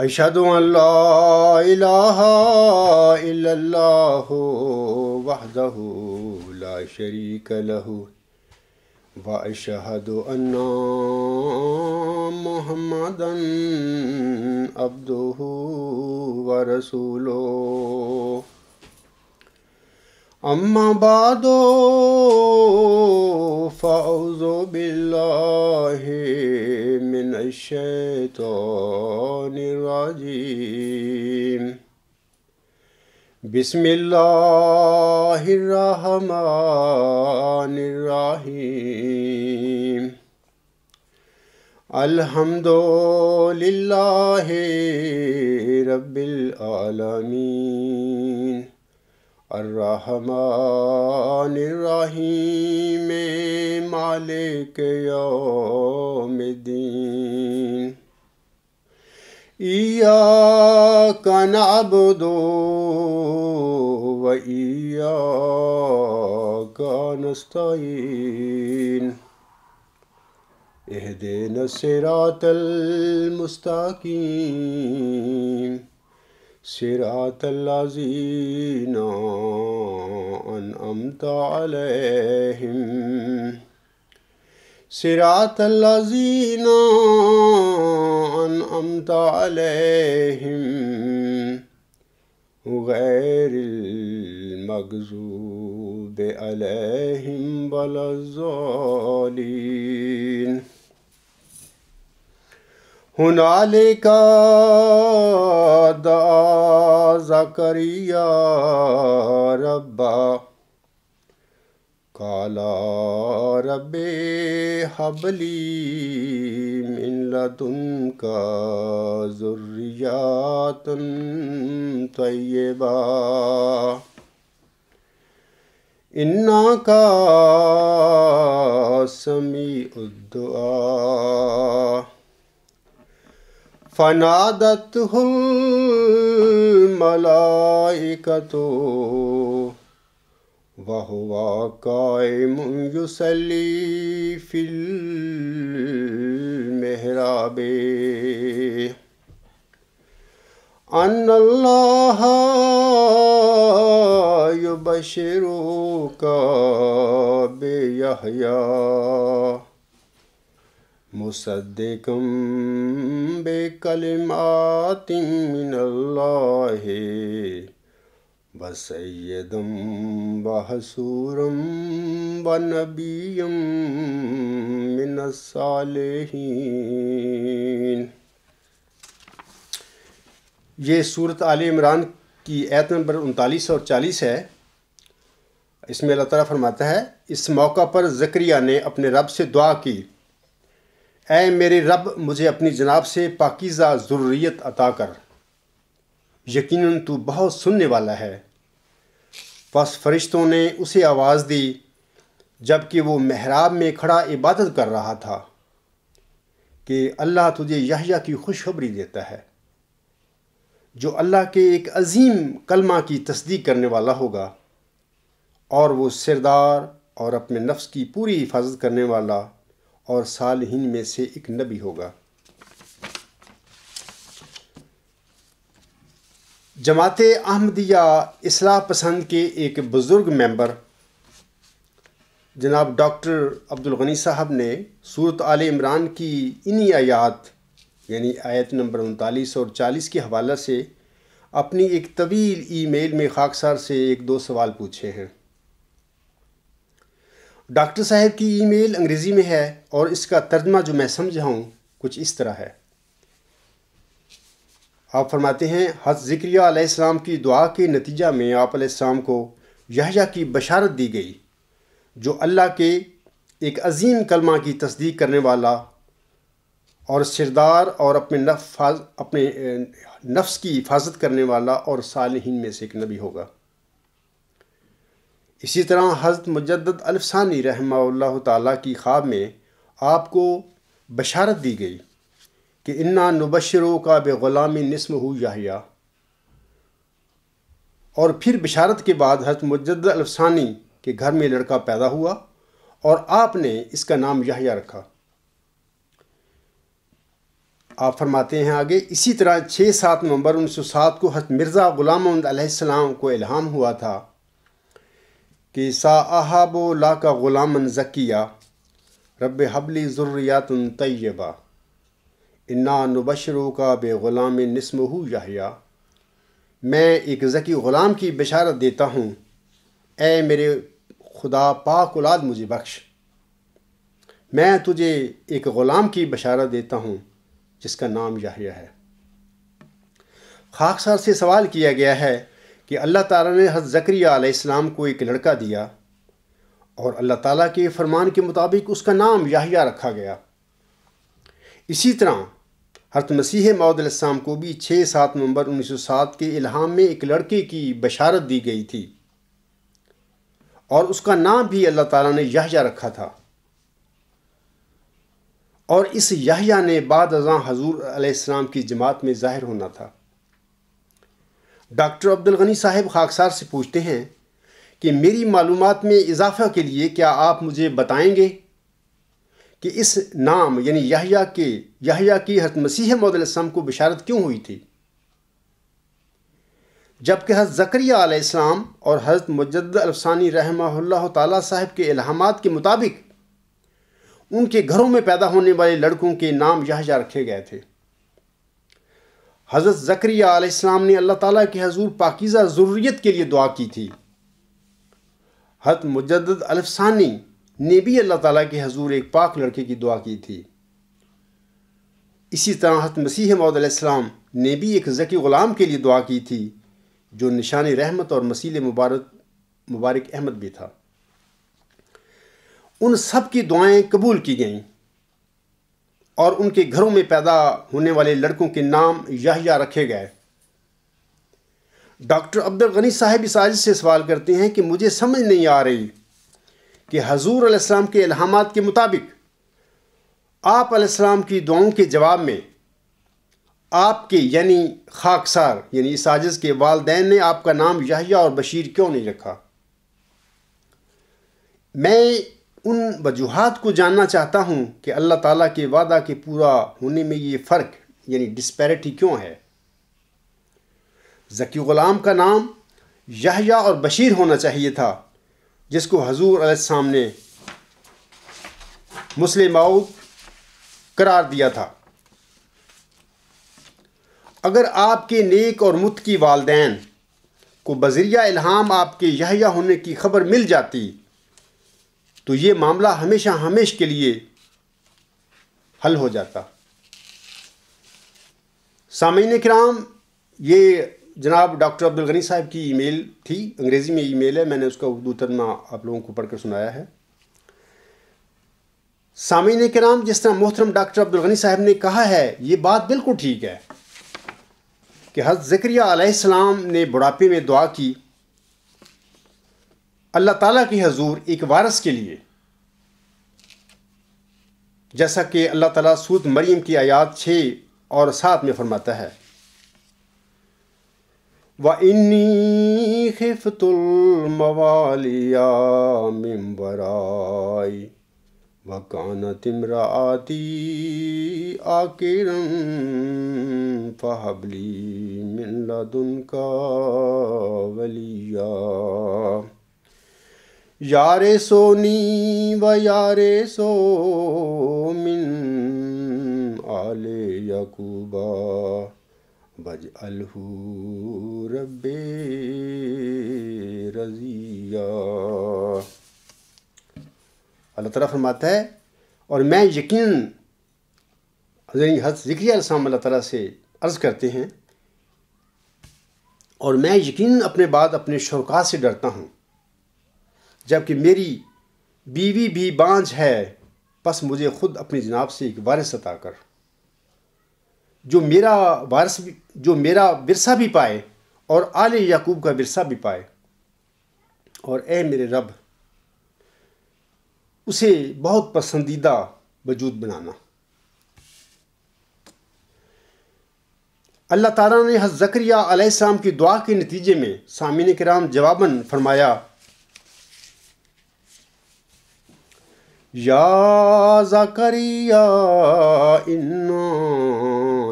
اشہدو ان لا الہ الا اللہ وحدہ لا شریک لہ واشہد ان محمدا عبدہ ورسولہ اما بعد فاعوذ باللہ من الشیطان الرجیم بسم اللہ الرحمن الرحیم الحمد للہ رب العالمین الرحمن الرحیم مالک یوم الدین ایاک نعبد و ایاک نستعین اہدنا الصراط المستقیم صراط الذین انعمت علیہم صراط الذین انعمت علیہم غیر المغضوب علیہم ولا الضالین ہنالک دعا زکریا ربہ قال رب هب لي من لدنك ذرية طيبة إنك سميع الدعاء فنادته الملائكة وهو قائم يصلي في المحراب أن الله يبشرك بيحيى مصدقا بكلمات من الله وسيدا وحسورا ونبيا من الصالحين۔ یہ سورۃ آل عمران کی آیت نمبر 39 اور 40 ہے۔ اس میں اللہ تعالیٰ فرماتا ہے، اس موقع پر زکریا نے اپنے رب سے دعا کی، اے میرے رب مجھے اپنی جناب سے پاکیزہ ذریت عطا کر، یقیناً تو بہت سننے والا ہے۔ پس فرشتوں نے اسے آواز دی جب کہ وہ محراب میں کھڑا عبادت کر رہا تھا کہ اللہ تجھے یحییٰ کی خوشخبری دیتا ہے جو اللہ کے ایک عظیم کلمہ کی تصدیق کرنے والا ہوگا، اور وہ سردار اور اپنے نفس کی پوری حفاظت کرنے والا اور صالحین میں سے ایک نبی ہوگا۔ جماعت احمدیہ اصلاح پسند کے ایک بزرگ ممبر جناب ڈاکٹر عبدالغنی صاحب نے سورۃ آل عمران کی انہی آیات یعنی آیت نمبر 39 اور 40 کے حوالے سے اپنی ایک طویل ای میل میں خاکسار سے ایک دو سوال پوچھے ہیں۔ ڈاکٹر صاحب کی ای میل انگریزی میں ہے اور اس کا ترجمہ جو میں سمجھا ہوں کچھ اس طرح ہے۔ آپ فرماتے ہیں، حضرت زکریا علیہ السلام کی دعا کے نتیجہ میں آپ علیہ السلام کو یحییٰ کی بشارت دی گئی جو اللہ کے ایک عظیم کلمہ کی تصدیق کرنے والا اور سردار اور اپنے نفس کی حفاظت کرنے والا اور صالحین میں سے ایک نبی ہوگا۔ اسی طرح حضرت مجدد الف ثانی رحمہ اللہ تعالیٰ کی خواب میں آپ کو بشارت دی گئی کہ انا نبشروک بغلام اسمہ یحییٰ، اور پھر بشارت کے بعد حضرت مجدد الف ثانی کے گھر میں لڑکا پیدا ہوا اور آپ نے اس کا نام یحییٰ رکھا۔ آپ فرماتے ہیں آگے، اسی طرح 6-7 نومبر 1907 کو حضرت مرزا غلام محمد علیہ السلام کو الہام ہوا تھا کہ سا احاب لا کا غلام زکیہ رب حبلی ذریات طیبہ انا نبشرو کا بے غلام نسمہ یحییٰ، میں ایک ذکی غلام کی بشارت دیتا ہوں، اے میرے خدا پاک اولاد مجھے بخش، میں تجھے ایک غلام کی بشارت دیتا ہوں جس کا نام یحییٰ ہے۔ خاکسار سے سوال کیا گیا ہے کہ اللہ تعالیٰ نے حضرت زکریہ علیہ السلام کو ایک لڑکا دیا اور اللہ تعالیٰ کے فرمان کے مطابق اس کا نام یحییٰ رکھا گیا۔ اسی طرح حضرت مسیح موعود علیہ السلام کو بھی 6-7 نومبر 1907 کے الہام میں ایک لڑکے کی بشارت دی گئی تھی اور اس کا نام بھی اللہ تعالیٰ نے یحییٰ رکھا تھا، اور اس یحییٰ نے بعد ازاں حضور علیہ السلام کی جماعت میں ظاہر ہونا تھا۔ ڈاکٹر عبدالغنی صاحب خاکسار سے پوچھتے ہیں کہ میری معلومات میں اضافہ کے لیے کیا آپ مجھے بتائیں گے کہ اس نام یعنی یحییٰ کی حضرت مسیح موعود علیہ السلام کو بشارت کیوں ہوئی تھی، جبکہ حضرت زکریہ علیہ السلام اور حضرت مجدد الفسانی رحمہ اللہ تعالیٰ صاحب کے الہامات کے مطابق ان کے گھروں میں پیدا ہونے والے لڑکوں کے نام یحییٰ رکھے گئے تھے۔ حضرت زکریہ علیہ السلام نے اللہ تعالیٰ کے حضور پاکیزہ ذریت کے لیے دعا کی تھی۔ حضرت مجدد الفسانی نے بھی اللہ تعالیٰ کے حضور ایک پاک لڑکے کی دعا کی تھی۔ اسی طرح حضرت مسیح موعود علیہ السلام نے بھی ایک ذکی غلام کے لیے دعا کی تھی جو نشان رحمت اور مسیل مبارک احمد بھی تھا۔ ان سب کی دعائیں قبول کی گئیں اور ان کے گھروں میں پیدا ہونے والے لڑکوں کے نام یحییٰ رکھے گئے۔ ڈاکٹر عبدالغنی صاحب اس عاجز سے سوال کرتے ہیں کہ مجھے سمجھ نہیں آ رہی کہ حضور علیہ السلام کے الہامات کے مطابق آپ علیہ السلام کی دعاؤں کے جواب میں آپ کے یعنی خاکسار یعنی اس عاجز کے والدین نے آپ کا نام یحییٰ اور بشیر کیوں نہیں رکھا۔ میں ان وجوہات کو جاننا چاہتا ہوں کہ اللہ تعالیٰ کے وعدہ کے پورا ہونے میں یہ فرق یعنی ڈسپیرٹی کیوں ہے۔ ذکی غلام کا نام یحییٰ اور بشیر ہونا چاہیے تھا جس کو حضور علیہ السلام نے مسلم موعود قرار دیا تھا۔ اگر آپ کے نیک اور متقی والدین کو بذریعہ الہام آپ کے یحییٰ ہونے کی خبر مل جاتی تو یہ معاملہ ہمیشہ کے لیے حل ہو جاتا۔ سامعین کرام، یہ جناب ڈاکٹر عبدالغنی صاحب کی ای میل تھی، انگریزی میں ای میل ہے، میں نے اس کا اردو ترجمہ آپ لوگوں کو پڑھ کر سنایا ہے۔ سامعین کرام، جس طرح محترم ڈاکٹر عبدالغنی صاحب نے کہا ہے یہ بات بالکل ٹھیک ہے کہ حضرت زکریہ علیہ السلام نے بڑھاپے میں دعا کی اللہ تعالیٰ کی حضور ایک وارث کے لیے، جیسا کہ اللہ تعالیٰ سورۃ مریم کی آیات 6 اور 7 میں فرماتا ہے، وَإِنِّي خِفْتُ الْمَوَالِيَ مِنْ وَرَائِي وَكَانَتِ امْرَأَتِي عَاقِرًا فَهَبْ لِي مِنْ لَدُنْكَ وَلِيًّا يَرِثُنِي وَيَرِثُ مِنْ آلِ يَعْقُوبَ وَاجْعَلْهُ رَبِّ رَضِيًّا۔ اللہ تعالیٰ فرماتا ہے اور میں یقیناً حضرت زکریا علیہ السلام اللہ تعالیٰ سے عرض کرتے ہیں اور میں یقیناً اپنے بعد اپنے شرکا سے ڈرتا ہوں، جبکہ میری بیوی بھی بانجھ ہے، پس مجھے خود اپنی جناب سے ایک وارث عطا کر جو میرا ورثہ بھی پائے اور آل یعقوب کا ورثہ بھی پائے، اور اے میرے رب اسے بہت پسندیدہ وجود بنانا۔ اللہ تعالیٰ نے حضرت زکریا علیہ السلام کی دعا کے نتیجے میں سامعین کرام جواباً فرمایا، یا زکریا انا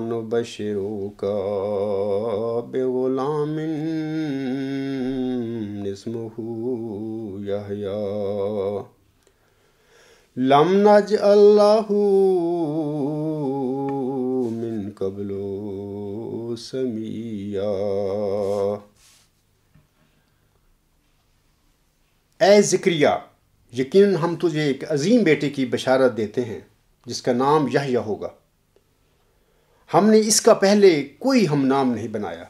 نبشروک بغلام اسمہ یحییٰ لم نجعل لہ من قبل سمیہ۔ اے زکریا، یقیناً ہم تجھے ایک عظیم بیٹے کی بشارت دیتے ہیں جس کا نام یحییٰ ہوگا۔ ہم نے اس کا پہلے کوئی ہم نام نہیں بنایا۔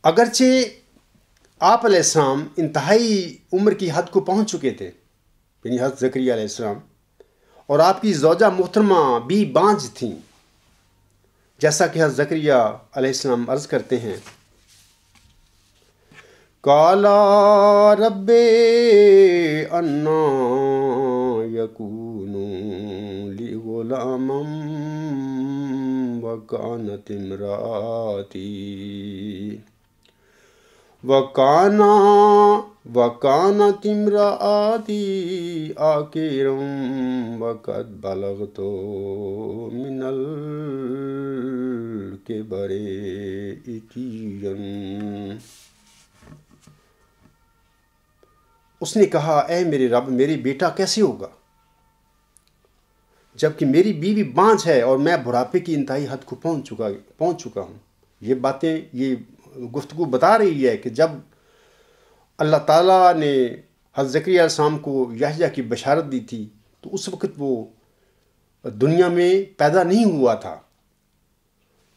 اگرچہ آپ علیہ السلام انتہائی عمر کی حد کو پہنچ چکے تھے، یعنی حضرت زکریا علیہ السلام، اور آپ کی زوجہ محترمہ بھی بانجھ تھیں، جیسا کہ حضرت زکریا علیہ السلام عرض کرتے ہیں، قَالَ رَبِّ أَنَّىٰ يَكُونُ لِي غُلَامٌ وَكَانَتِ امرأتي عاقرا وقد بلغت من الكبر عتيا۔ اس نے کہا، اے میرے رب، میری بیٹا کیسے ہوگا جبکہ میری بیوی بانجھ ہے اور میں بڑھاپے کی انتہائی حد کو پہنچ چکا ہوں۔ یہ گفتگو بتا رہی ہے کہ جب اللہ تعالیٰ نے حضرت زکریا علیہ السلام کو یحییٰ کی بشارت دی تھی تو اس وقت وہ دنیا میں پیدا نہیں ہوا تھا۔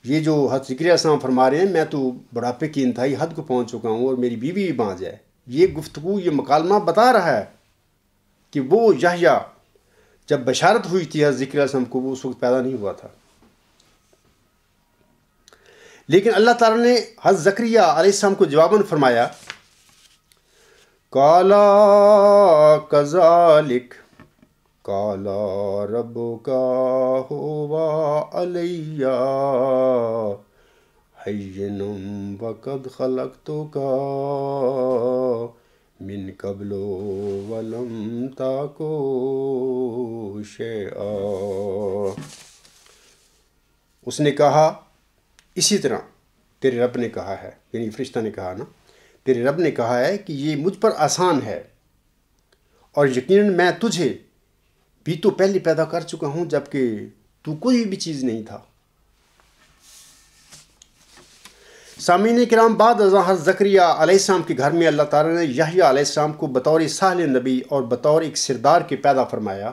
یہ جو حضرت زکریا علیہ السلام فرما رہے ہیں، میں تو بڑھاپے کی انتہائی حد کو پہنچ چکا ہوں اور میری بیوی بھی بانجھ ہے، یہ گفتگو، یہ مکالمہ بتا رہا ہے کہ وہ یحییٰ جب بشارت ہوئی تھی حضرت زکریا علیہ السلام کو، وہ اس وقت پیدا نہیں ہوا تھا۔ لیکن اللہ تعالیٰ نے حضرت زکریا علیہ السلام کو جواباً فرمایا، قَالَ كَذَلِكَ قَالَ رَبُّكَ هُوَ عَلَيَّ هَيِّنٌ وَقَدْ خَلَقْتُكَ من قبل ولم تَكُ شَيْئًا۔ اس نے کہا، اسی طرح تیرے رب نے کہا ہے، یعنی فرشتہ نے کہا نا، تیرے رب نے کہا ہے کہ یہ مجھ پر آسان ہے، اور یقیناً میں تجھے بھی تو پہلے پیدا کر چکا ہوں جبکہ تو کوئی بھی چیز نہیں تھا۔ سامعین کرام، بعد ازاں حضرت زکریا علیہ السلام کے گھر میں اللہ تعالیٰ نے یحییٰ علیہ السلام کو بطور صالح نبی اور بطور ایک سردار کے پیدا فرمایا۔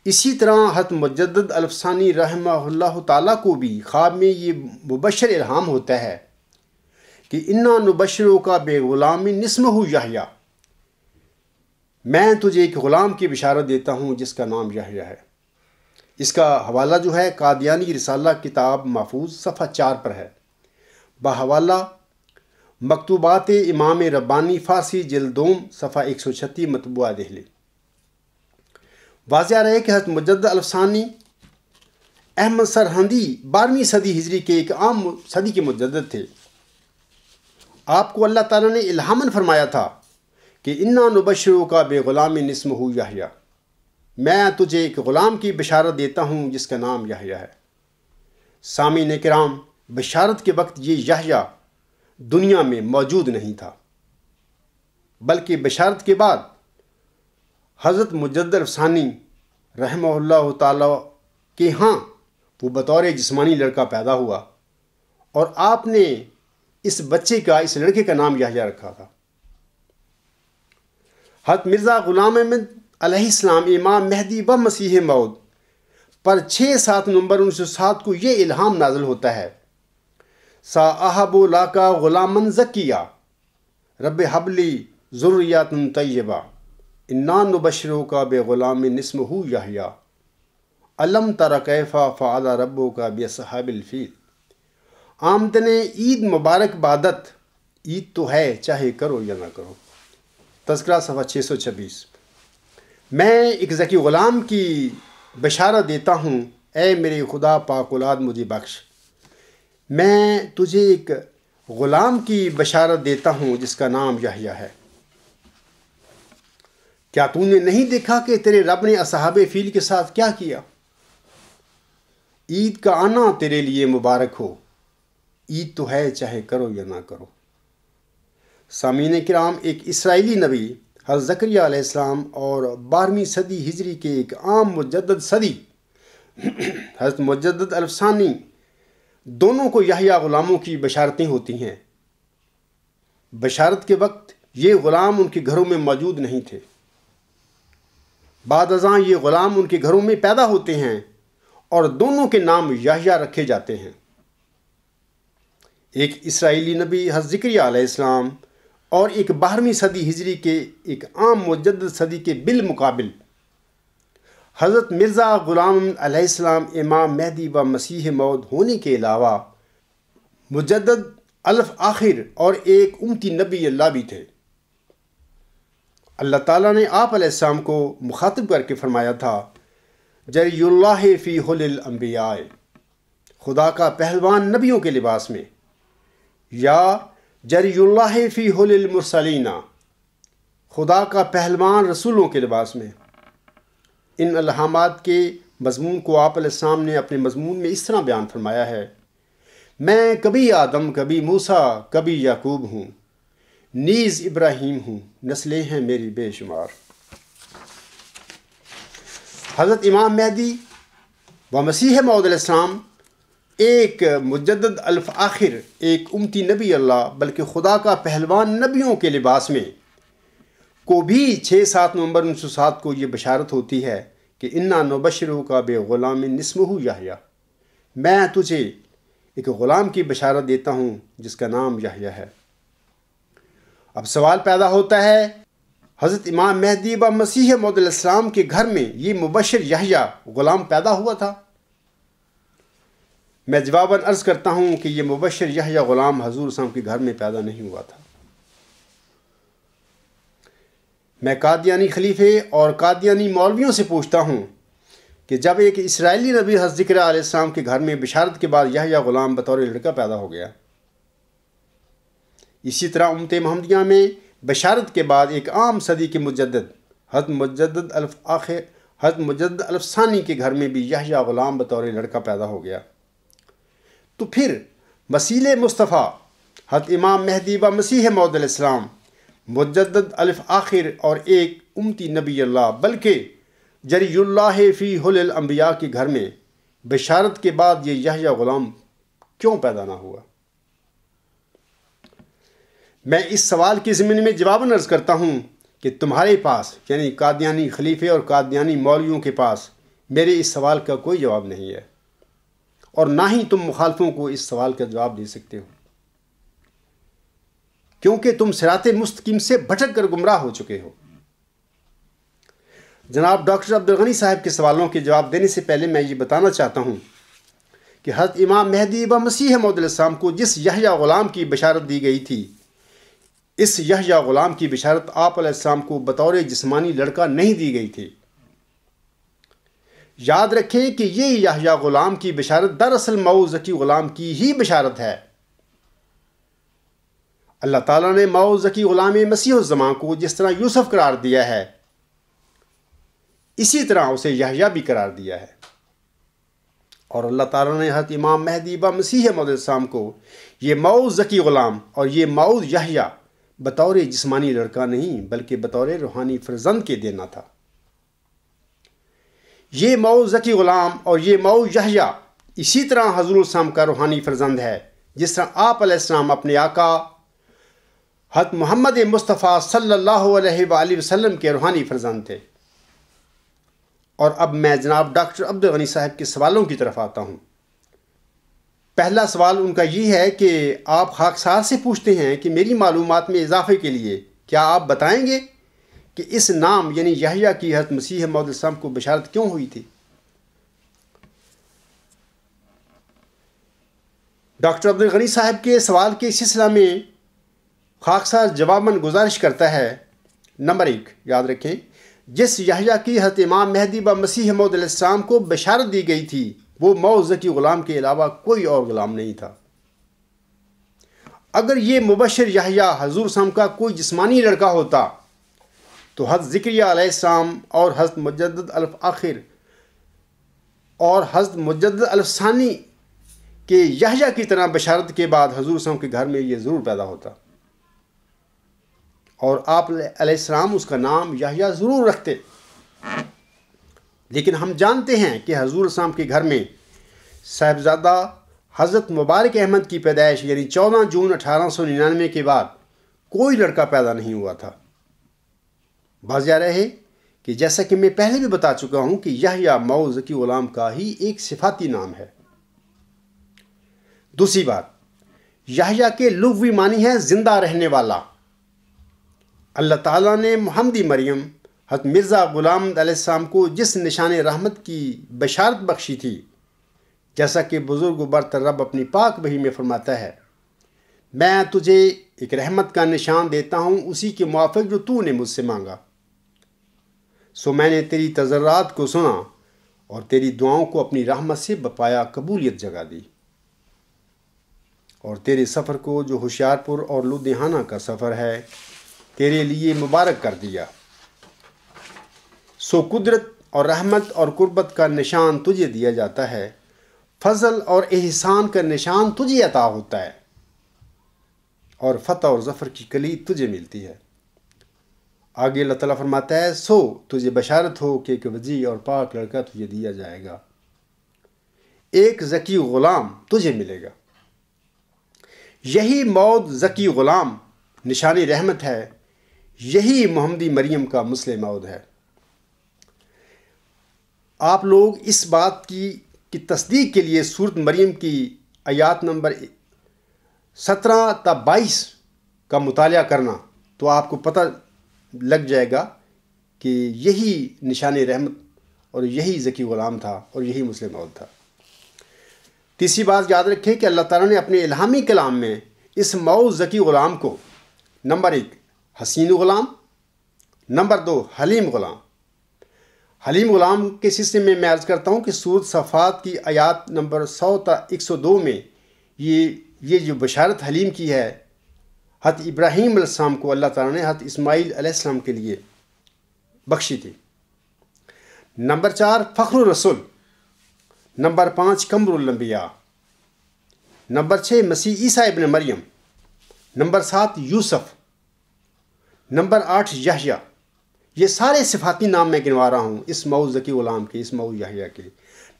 اسی طرح حضرت مجدد الفسانی رحمہ اللہ تعالیٰ کو بھی خواب میں یہ مبشر الہام ہوتا ہے کہ انا نبشروک بغلام اسمہ یحییٰ، میں تجھے ایک غلام کی بشارت دیتا ہوں جس کا نام یحییٰ ہے۔ اس کا حوالہ جو ہے قادیانی رسالہ کتاب محفوظ صفحہ 4 پر ہے، بحوالہ مکتوبات امام ربانی فارسی جلد دوم صفحہ 136 مطبوعہ دہلی۔ واضح رہے کہ حضرت مجدد الفسانی احمد سرہندی 12ویں صدی ہجری کے ایک عام صدی کے مجدد تھے۔ آپ کو اللہ تعالیٰ نے الہاماً فرمایا تھا کہ انا نبشروک بغلام اسمہ یحییٰ، میں تجھے ایک غلام کی بشارت دیتا ہوں جس کا نام یحییٰ ہے۔ سامعین کرام، بشارت کے وقت یہ یحییٰ دنیا میں موجود نہیں تھا، بلکہ بشارت کے بعد حضرت مجدد الفسانی رحمہ اللہ تعالیٰ کے ہاں وہ بطور جسمانی لڑکا پیدا ہوا، اور آپ نے اس لڑکے کا نام یحییٰ رکھا تھا۔ حضرت مرزا غلام احمد علیہ السلام امام مہدی و مسیح موعود پر 6/7 نومبر 1907 کو یہ الہام نازل ہوتا ہے، سَأَهَبُ لَكَ غُلَامًا زَكِيًّا رَبِّ هَبْ لِي ذُرِّيَّةً طَيِّبَةً اِنَّا نُبَشِّرُكَ بِغُلَامٍ اسْمُهُ یحییٰ أَلَمْ تَرَ كَيْفَ فَعَلَ رَبُّكَ بِأَصْحَابِ الْفِیلِ۔ آمدن عید مبارک بادت، عید تو ہے چاہے کرو یا نہ کرو، تذکرہ صفحہ 626۔ میں ایک ذکی غلام کی بشارت دیتا ہوں، اے میرے خدا پاک اولاد مجھے بخش، میں تجھے ایک غلام کی بشارت دیتا ہوں جس کا نام یحییٰ ہے۔ کیا تو نے نہیں دیکھا کہ تیرے رب نے اصحاب فیل کے ساتھ کیا کیا؟ عید کا آنا تیرے لیے مبارک ہو، عید تو ہے چاہے کرو یا نہ کرو۔ سامعین کرام، ایک اسرائیلی نبی حضرت زکریہ علیہ السلام اور 12ویں صدی ہجری کے ایک عام مجدد صدی حضرت مجدد الفسانی، دونوں کو یحییٰ غلاموں کی بشارتیں ہوتی ہیں۔ بشارت کے وقت یہ غلام ان کے گھروں میں موجود نہیں تھے۔ بعد ازاں یہ غلام ان کے گھروں میں پیدا ہوتے ہیں اور دونوں کے نام یحییٰ رکھے جاتے ہیں۔ ایک اسرائیلی نبی حضرت زکریہ علیہ السلام اور ایک 12ویں صدی ہجری کے ایک عام مجدد صدی کے بالمقابل حضرت مرزا غلام علیہ السلام امام مہدی و مسیح موعود ہونے کے علاوہ مجدد الف آخر اور ایک امتی نبی اللہ بھی تھے۔ اللہ تعالیٰ نے آپ علیہ السلام کو مخاطب کر کے فرمایا تھا، جری اللہ فی حل الانبیاء، خدا کا پہلوان نبیوں کے لباس میں، یا جری اللہ فی حل المرسلین، خدا کا پہلوان رسولوں کے لباس میں۔ ان الہامات کے مضمون کو آپ علیہ السلام نے اپنے مضمون میں اس طرح بیان فرمایا ہے، میں کبھی آدم، کبھی موسیٰ، کبھی یعقوب ہوں، نیز ابراہیم ہوں، نسلیں ہیں میری بے شمار۔ حضرت امام مہدی و مسیح موعود علیہ السلام ایک مجدد الف آخر، ایک امتی نبی اللہ بلکہ خدا کا پہلوان نبیوں کے لباس میں کو بھی 6-7 نومبر 1907 کو یہ بشارت ہوتی ہے کہ انا نبشرک بے غلام اسمہ یحییٰ، میں تجھے ایک غلام کی بشارت دیتا ہوں جس کا نام یحییٰ ہے۔ اب سوال پیدا ہوتا ہے، حضرت امام مہدی و مسیح موعود علیہ السلام کے گھر میں یہ مبشر یحییٰ غلام پیدا ہوا تھا؟ میں جواباً عرض کرتا ہوں کہ یہ مبشر یحییٰ غلام حضور صلی اللہ علیہ وسلم کے گھر میں پیدا نہیں ہوا تھا۔ میں قادیانی خلیفے اور قادیانی مولویوں سے پوچھتا ہوں کہ جب ایک اسرائیلی نبی حضرت زکریہ علیہ السلام کے گھر میں بشارت کے بعد یحییٰ غلام بطور لڑکا پیدا ہو گیا، اسی طرح امت محمدیہ میں بشارت کے بعد ایک عام صدی کے مجدد حضرت مجدد الف ثانی کے گھر میں بھی یحییٰ غلام بطور لڑکا پیدا ہو گیا، تو پھر وسیلے مصطفیٰ حضرت امام مہدی و مسیح موعود علیہ السلام مجدد الف آخر اور ایک امتی نبی اللہ بلکہ جری اللہ فی حل الانبیاء کے گھر میں بشارت کے بعد یہ یحییٰ غلام کیوں پیدا نہ ہوا؟ میں اس سوال کے ضمن میں جواباً عرض کرتا ہوں کہ تمہارے پاس یعنی قادیانی خلیفے اور قادیانی مولویوں کے پاس میرے اس سوال کا کوئی جواب نہیں ہے، اور نہ ہی تم مخالفوں کو اس سوال کا جواب دے سکتے ہو، کیونکہ تم صراط مستقیم سے بھٹک کر گمراہ ہو چکے ہو۔ جناب ڈاکٹر عبدالغنی صاحب کے سوالوں کے جواب دینے سے پہلے میں یہ بتانا چاہتا ہوں کہ حضرت امام مہدی و مسیح موعود علیہ السلام کو جس یحییٰ غلام کی بشارت دی گئی تھی، اس یحییٰ غلام کی بشارت آپ علیہ السلام کو بطور جسمانی لڑکا نہیں دی گئی تھی۔ یاد رکھیں کہ یہ یحییٰ غلام کی بشارت دراصل موعود ذکی غلام کی ہی بشارت ہے۔ اللہ تعالیٰ نے موعود ذکی غلام مسیح الزمان کو جس طرح یوسف قرار دیا ہے، اسی طرح اسے یحییٰ بھی قرار دیا ہے، اور اللہ تعالیٰ نے حضرت امام مہدی و مسیح موعود علیہ السلام کو یہ موعود ذکی غلام اور یہ موعود یحییٰ بطور جسمانی لڑکا نہیں بلکہ بطور روحانی فرزند کے دینا تھا۔ یہ موعود ذکی غلام اور یہ موعود یحییٰ اسی طرح حضور السلام کا روحانی فرزند ہے جس طرح آپ علیہ السلام اپنے آقا حضرت محمد مصطفیٰ صلی اللہ علیہ وآلہ وسلم کے روحانی فرزند تھے۔ اور اب میں جناب ڈاکٹر عبدالغنی صاحب کے سوالوں کی طرف آتا ہوں۔ پہلا سوال ان کا یہ ہے کہ آپ خاکسار سے پوچھتے ہیں کہ میری معلومات میں اضافے کے لیے کیا آپ بتائیں گے کہ اس نام یعنی یحییٰ کی حضرت مسیح موعود علیہ السلام کو بشارت کیوں ہوئی تھی؟ ڈاکٹر عبدالغنی صاحب کے سوال کے سلسلہ میں خاکسار جواباً گزارش کرتا ہے، نمبر 1 یاد رکھیں، جس یحییٰ کی حضرت امام مہدی و مسیح موعود علیہ السلام کو بشارت دی گئی تھی وہ موعود ذکی غلام کے علاوہ کوئی اور غلام نہیں تھا۔ اگر یہ مبشر یحییٰ حضور صلی اللہ علیہ وسلم کا کوئی جسمانی لڑکا ہوتا تو حضرت زکریا علیہ السلام اور حضرت مجدد الف آخر اور حضرت مجدد الف ثانی کہ یحییٰ کی طرح بشارت کے بعد حضور صلی اللہ علیہ وسلم کے گھر میں یہ ضرور پیدا ہوتا، اور آپ علیہ السلام اس کا نام یحییٰ ضرور رکھتے۔ لیکن ہم جانتے ہیں کہ حضور صلی اللہ علیہ وسلم کے گھر میں صاحبزادہ حضرت مبارک احمد کی پیدائش یعنی 14 جون 1899 کے بعد کوئی لڑکا پیدا نہیں ہوا تھا۔ واضح رہے کہ جیسا کہ میں پہلے بھی بتا چکا ہوں کہ یحییٰ مؤ ذکی غلام کا ہی ایک صفاتی نام ہے۔ دوسری بات، یحییٰ کے لغوی معنی ہے زندہ رہنے والا۔ اللہ تعالیٰ نے محمدی مریم حضرت مرزا غلام علیہ السلام کو جس نشان رحمت کی بشارت بخشی تھی، جیسا کہ بزرگ و برتر رب اپنی پاک وحی میں فرماتا ہے، میں تجھے ایک رحمت کا نشان دیتا ہوں اسی کے موافق جو تو نے مجھ سے مانگا۔ سو میں نے تیری تضرعات کو سنا اور تیری دعاؤں کو اپنی رحمت سے بپایا قبولیت جگا دی، اور تیرے سفر کو جو ہوشیارپور اور لدھیانہ کا سفر ہے تیرے لیے مبارک کر دیا۔ سو قدرت اور رحمت اور قربت کا نشان تجھے دیا جاتا ہے، فضل اور احسان کا نشان تجھے عطا ہوتا ہے، اور فتح اور ظفر کی کلید تجھے ملتی ہے۔ آگے اللہ تعالیٰ فرماتا ہے، سو تجھے بشارت ہو کہ ایک وجیح اور پاک لڑکا تجھے دیا جائے گا، ایک ذکی غلام تجھے ملے گا۔ یہی مؤ ذکی غلام نشانی رحمت ہے، یہی محمدی مریم کا مسلم مؤ ہے۔ آپ لوگ اس بات کی تصدیق کے لیے سورت مریم کی آیات نمبر 17 تا 22 کا مطالعہ کرنا تو آپ کو پتہ لگ جائے گا کہ یہی نشان رحمت اور یہی ذکی غلام تھا اور یہی مسلم مؤ تھا۔ تیسری بات یاد رکھیں کہ اللہ تعالیٰ نے اپنے الہامی کلام میں اس مؤ ذکی غلام کو نمبر 1 حسین غلام، نمبر 2 حلیم غلام۔ حلیم غلام کے سلسلے میں عرض کرتا ہوں کہ سورت صفات کی آیات نمبر 100 تا 102 میں یہ جو بشارت حلیم کی ہے، حضرت ابراہیم علیہ السلام کو اللہ تعالیٰ نے حضرت اسماعیل علیہ السلام کے لیے بخشی تھی۔ نمبر 4 فخر الرسول، نمبر 5 قمر الانبیاء، نمبر 6 مسیح عیسیٰ ابن مریم، نمبر 7 یوسف، نمبر 8 یحییٰ۔ یہ سارے صفاتی نام میں گنوا رہا ہوں اس مؤ ذکی غلام کے، اس مؤ یحییٰ کے۔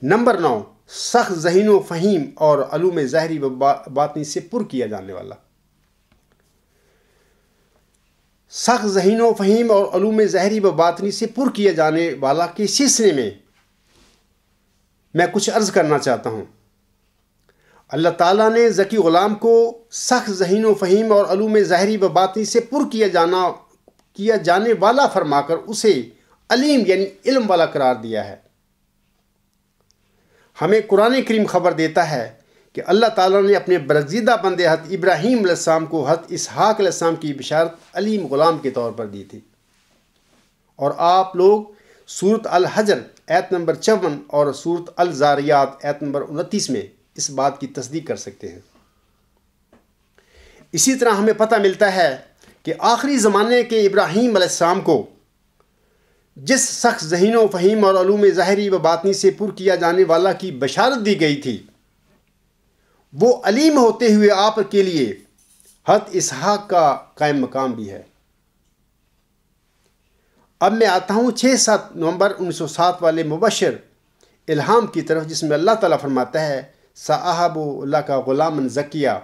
نمبر 9 سخت ذہین و فہیم اور علوم ظاہری و باطنی سے پر کیا جانے والا۔ سخت ذہین و فہیم اور علوم ظاہری و باطنی سے پر کیا جانے والا کے سلسلے میں کچھ عرض کرنا چاہتا ہوں۔ اللہ تعالیٰ نے ذکی غلام کو سخت ذہین و فہیم اور علوم ظاہری و باطنی سے پر کیا جانے والا فرما کر اسے علیم یعنی علم والا قرار دیا ہے۔ ہمیں قرآن کریم خبر دیتا ہے کہ اللہ تعالیٰ نے اپنے برگزیدہ بندے حضرت ابراہیم علیہ السلام کو حضرت اسحاق علیہ السلام کی بشارت علیم غلام کے طور پر دی تھی، اور آپ لوگ سورت الحجر آیت نمبر 54 اور سورت الزاریات آیت نمبر 29 میں اس بات کی تصدیق کر سکتے ہیں۔ اسی طرح ہمیں پتہ ملتا ہے کہ آخری زمانے کے ابراہیم علیہ السلام کو جس سخت ذہین و فہیم اور علوم ظاہری و باطنی سے پر کیا جانے والا کی بشارت دی گئی تھی، وہ علیم ہوتے ہوئے آپ کے لیے حضرت اسحاق کا قائم مقام بھی ہے۔ اب میں آتا ہوں 6-7 نومبر 1907 والے مبشر الہام کی طرف، جس میں اللہ تعالیٰ فرماتا ہے، سَأَحَبُ لَكَ غُلَامًا زَكِيًّا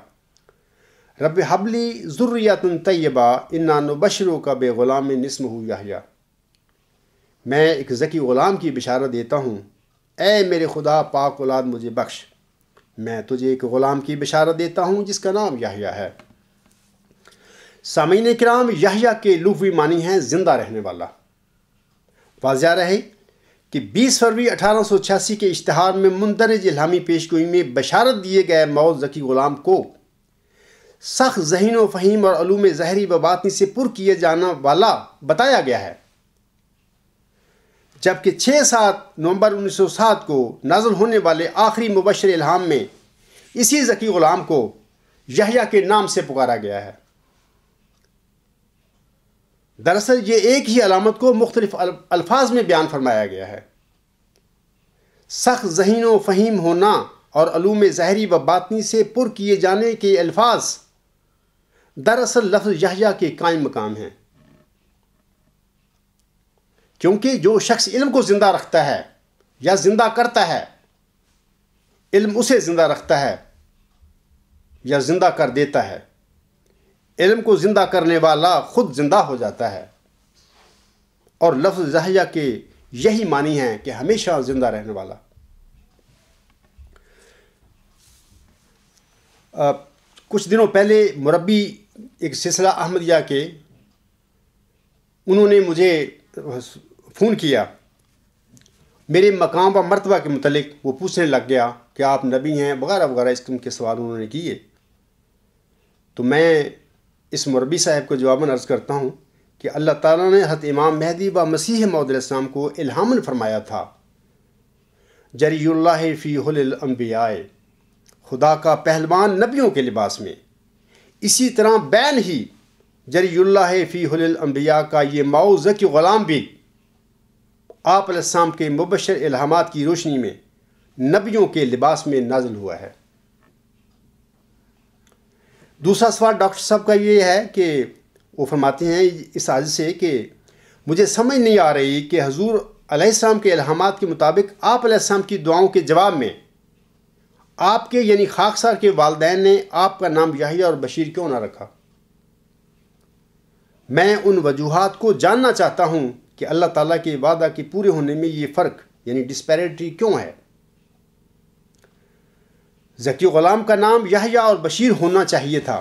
رب حبلی ذریۃ طیبہ انا نبشرک بغلام اسمہ یحییٰ۔ میں ایک ذکی غلام کی بشارت دیتا ہوں، اے میرے خدا پاک اولاد مجھے بخش، میں تجھے ایک غلام کی بشارت دیتا ہوں جس کا نام یحییٰ ہے۔ سامعین کرام، یحییٰ کے لغوی معنی ہیں زندہ رہنے والا۔ واضح رہے کہ 20 فروری 1886 کے اشتہار میں مندرج الہامی پیشگوئی میں بشارت دیے گئے مؤ ذکی غلام کو سخت ذہین و فہیم اور علوم ظاہری و باطنی سے پر کیے جانا والا بتایا گیا ہے، جبکہ 6-7 نومبر 1907 کو نازل ہونے والے آخری مبشر الہام میں اسی ذکی غلام کو یحییٰ کے نام سے پکارا گیا ہے۔ دراصل یہ ایک ہی علامت کو مختلف الفاظ میں بیان فرمایا گیا ہے۔ سخت ذہین و فہیم ہونا اور علوم ظاہری و باطنی سے پر کیے جانے کے الفاظ دراصل لفظ یحییٰ کے قائم مقام ہیں، کیونکہ جو شخص علم کو زندہ رکھتا ہے یا زندہ کرتا ہے، علم اسے زندہ رکھتا ہے یا زندہ کر دیتا ہے۔ علم کو زندہ کرنے والا خود زندہ ہو جاتا ہے، اور لفظ یحییٰ کے یہی معنی ہیں کہ ہمیشہ زندہ رہنے والا۔ کچھ دنوں پہلے مربی ایک سلسلہ احمدیہ کے، انہوں نے مجھے فون کیا میرے مقام و مرتبہ کے متعلق۔ وہ پوچھنے لگ گیا کہ آپ نبی ہیں وغیرہ وغیرہ، اس قسم کے سوال انہوں نے کیے۔ تو میں اس مربی صاحب کو جواباً عرض کرتا ہوں کہ اللہ تعالیٰ نے حضرت امام مہدی و مسیح موعود علیہ السلام کو الہاماً فرمایا تھا، جری اللہ فی حل الانبیاء، خدا کا پہلوان نبیوں کے لباس میں۔ اسی طرح بین ہی جری اللہ فی حل الانبیاء کا یہ موعظہ غلام بھی آپ علیہ السلام کے مبشر الہامات کی روشنی میں نبیوں کے لباس میں نازل ہوا ہے۔ دوسرا سوال ڈاکٹر صاحب کا یہ ہے کہ وہ فرماتے ہیں اس حادثے سے کہ مجھے سمجھ نہیں آ رہی کہ حضور علیہ السلام کے الہامات کے مطابق آپ علیہ السلام کی دعاؤں کے جواب میں آپ کے یعنی خاکسار کے والدین نے آپ کا نام یحییٰ اور بشیر کیوں نہ رکھا۔ میں ان وجوہات کو جاننا چاہتا ہوں کہ اللہ تعالیٰ کے وعدہ کے پورے ہونے میں یہ فرق یعنی ڈسپیرٹی کیوں ہے۔ ذکی غلام کا نام یحییٰ اور بشیر ہونا چاہیے تھا،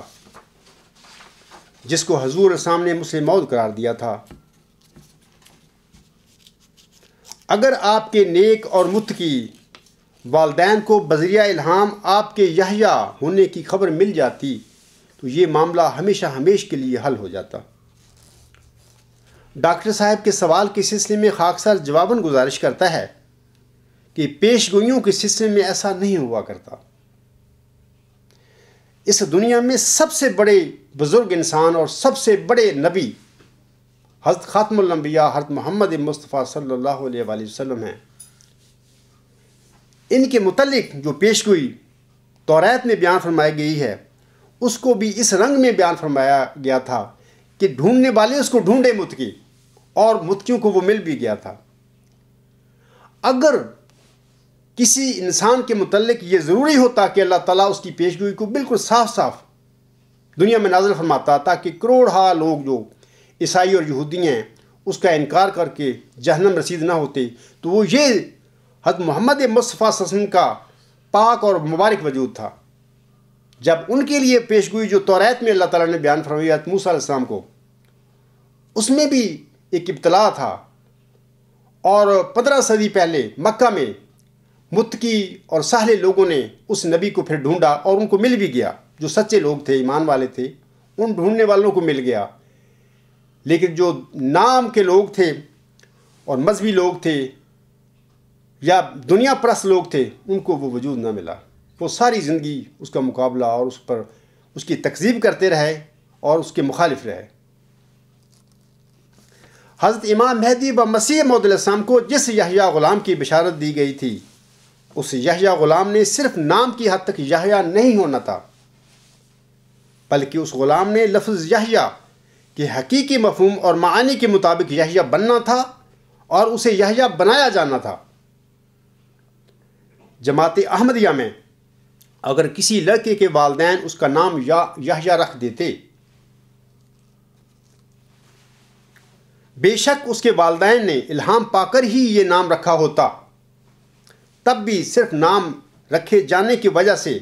جس کو حضور السلام نے مسلم موعود قرار دیا تھا۔ اگر آپ کے نیک اور متقی والدین کو بذریعہ الہام آپ کے یحییٰ ہونے کی خبر مل جاتی تو یہ معاملہ ہمیشہ ہمیشہ کے لیے حل ہو جاتا۔ ڈاکٹر صاحب کے سوال کے سلسلے میں خاکسار جواباً گزارش کرتا ہے کہ پیش گوئیوں کے سلسلے میں ایسا نہیں ہوا کرتا۔ اس دنیا میں سب سے بڑے بزرگ انسان اور سب سے بڑے نبی حضرت خاتم الانبیاء حضرت محمد مصطفیٰ صلی اللہ علیہ وآلہ وسلم ہیں۔ ان کے متعلق جو پیشگوئی توریت میں بیان فرمائی گئی ہے، اس کو بھی اس رنگ میں بیان فرمایا گیا تھا کہ ڈھونڈنے والے اس کو ڈھونڈے متقی، اور متقیوں کو وہ مل بھی گیا تھا۔ اگر کسی انسان کے متعلق یہ ضروری ہوتا کہ اللہ تعالیٰ اس کی پیشگوئی کو بالکل صاف صاف دنیا میں نازل فرماتا تاکہ کروڑہا لوگ جو عیسائی اور یہودی ہیں اس کا انکار کر کے جہنم رسید نہ ہوتے، تو وہ یہ حضرت محمد مصطفیٰ صلی اللہ علیہ وسلم کا پاک اور مبارک وجود تھا۔ جب ان کے لیے پیشگوئی جو توریت میں اللہ تعالیٰ نے بیان فرمائی حضرت موسیٰ علیہ السلام کو، اس میں بھی ایک ابتلا تھا، اور 15 صدی پہلے مکہ میں متقی اور سہلے لوگوں نے اس نبی کو پھر ڈھونڈا اور ان کو مل بھی گیا۔ جو سچے لوگ تھے، ایمان والے تھے، ان ڈھونڈنے والوں کو مل گیا، لیکن جو نام کے لوگ تھے اور مذہبی لوگ تھے یا دنیا پرست لوگ تھے، ان کو وہ وجود نہ ملا۔ وہ ساری زندگی اس کا مقابلہ اور اس پر اس کی تکذیب کرتے رہے اور اس کے مخالف رہے۔ حضرت امام مہدی و مسیح موعود علیہ السلام کو جس یحییٰ غلام کی بشارت دی گئی تھی، اس یحییٰ غلام نے صرف نام کی حد تک یحییٰ نہیں ہونا تھا، بلکہ اس غلام نے لفظ یحییٰ کے حقیقی مفہوم اور معانی کے مطابق یحییٰ بننا تھا اور اسے یحییٰ بنایا جانا تھا۔ جماعت احمدیہ میں اگر کسی لڑکے کے والدین اس کا نام یحییٰ رکھ دیتے، بے شک اس کے والدین نے الہام پا کر ہی یہ نام رکھا ہوتا، تب بھی صرف نام رکھے جانے کی وجہ سے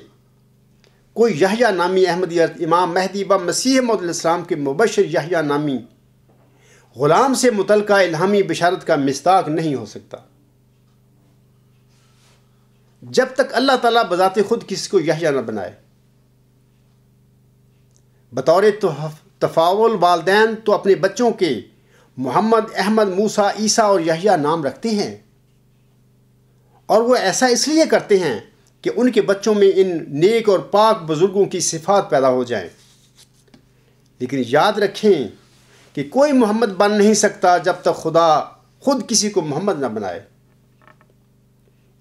کوئی یحییٰ نامی احمدی امام مہدی و مسیح موعود علیہ السلام کے مبشر یحییٰ نامی غلام سے متعلقہ الہامی بشارت کا مصداق نہیں ہو سکتا، جب تک اللہ تعالیٰ بذات خود کسی کو یحییٰ نہ بنائے۔ بطور تفاول والدین تو اپنے بچوں کے محمد، احمد، موسیٰ، عیسیٰ اور یحییٰ نام رکھتے ہیں، اور وہ ایسا اس لیے کرتے ہیں کہ ان کے بچوں میں ان نیک اور پاک بزرگوں کی صفات پیدا ہو جائیں۔ لیکن یاد رکھیں کہ کوئی محمد بن نہیں سکتا جب تک خدا خود کسی کو محمد نہ بنائے.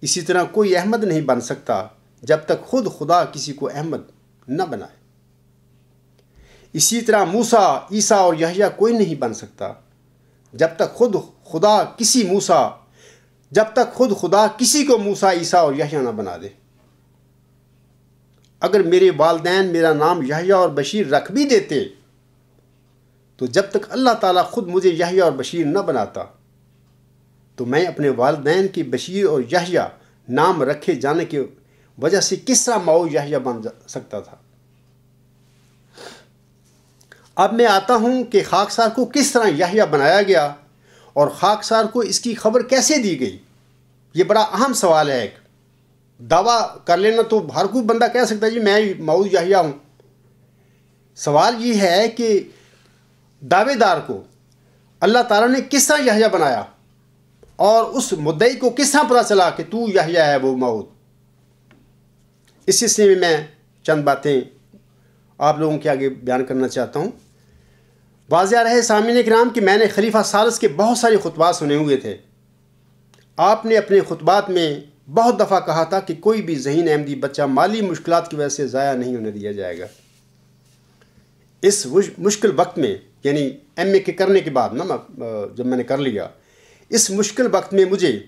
اسی طرح کوئی احمد نہیں بن سکتا جب تک خود خدا کسی کو احمد نہ بنائے. اسی طرح موسیٰ، عیسیٰ اور یحییٰ کوئی نہیں بن سکتا جب تک خود خدا کسی کو موسیٰ، عیسیٰ اور یحییٰ نہ بنا دے. اگر میرے والدین میرا نام یحییٰ اور بشیر رکھ بھی دیتے تو جب تک اللہ تعالیٰ خود مجھے یحییٰ اور بشیر نہ بناتا تو میں اپنے والدین کے بشیر اور یحییٰ نام رکھے جانے کی وجہ سے کس طرح ماؤ یحییٰ بن سکتا تھا. اب میں آتا ہوں کہ خاکسار کو کس طرح یحییٰ بنایا گیا اور خاکسار کو اس کی خبر کیسے دی گئی. یہ بڑا اہم سوال ہے. ایک دعویٰ کر لینا تو ہر کوئی بندہ کہہ سکتا ہے جی میں ماؤ یحییٰ ہوں. سوال یہ ہے کہ دعوے دار کو اللہ تعالیٰ نے کس طرح یحییٰ بنایا اور اس مدعی کو کس طرح پتہ چلا کہ تو یحییٰ ہے وہ موعود. اس سلسلے میں میں چند باتیں آپ لوگوں کے آگے بیان کرنا چاہتا ہوں. واضح رہے سامعین کرام کہ میں نے خلیفہ ثالث کے بہت سارے خطبات سنے ہوئے تھے. آپ نے اپنے خطبات میں بہت دفعہ کہا تھا کہ کوئی بھی ذہین احمدی بچہ مالی مشکلات کی وجہ سے ضائع نہیں ہونے دیا جائے گا. اس مشکل وقت میں یعنی ایم اے کے کرنے کے بعد نا جب میں نے کر لیا، اس مشکل وقت میں مجھے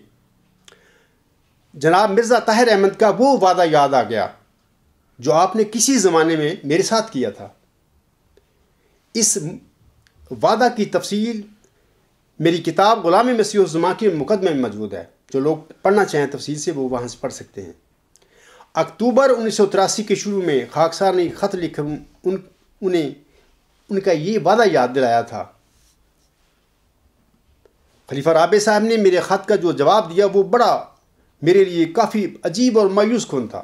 جناب مرزا طاہر احمد کا وہ وعدہ یاد آ گیا جو آپ نے کسی زمانے میں میرے ساتھ کیا تھا. اس وعدہ کی تفصیل میری کتاب غلام مسیح الزمان کے مقدمے میں موجود ہے. جو لوگ پڑھنا چاہیں تفصیل سے وہ وہاں سے پڑھ سکتے ہیں. اکتوبر 1983 کے شروع میں خاکسار نے خط لکھ انہیں ان کا یہ وعدہ یاد دلایا تھا. خلیفہ رابع صاحب نے میرے خط کا جو جواب دیا وہ بڑا میرے لیے کافی عجیب اور مایوس کن تھا.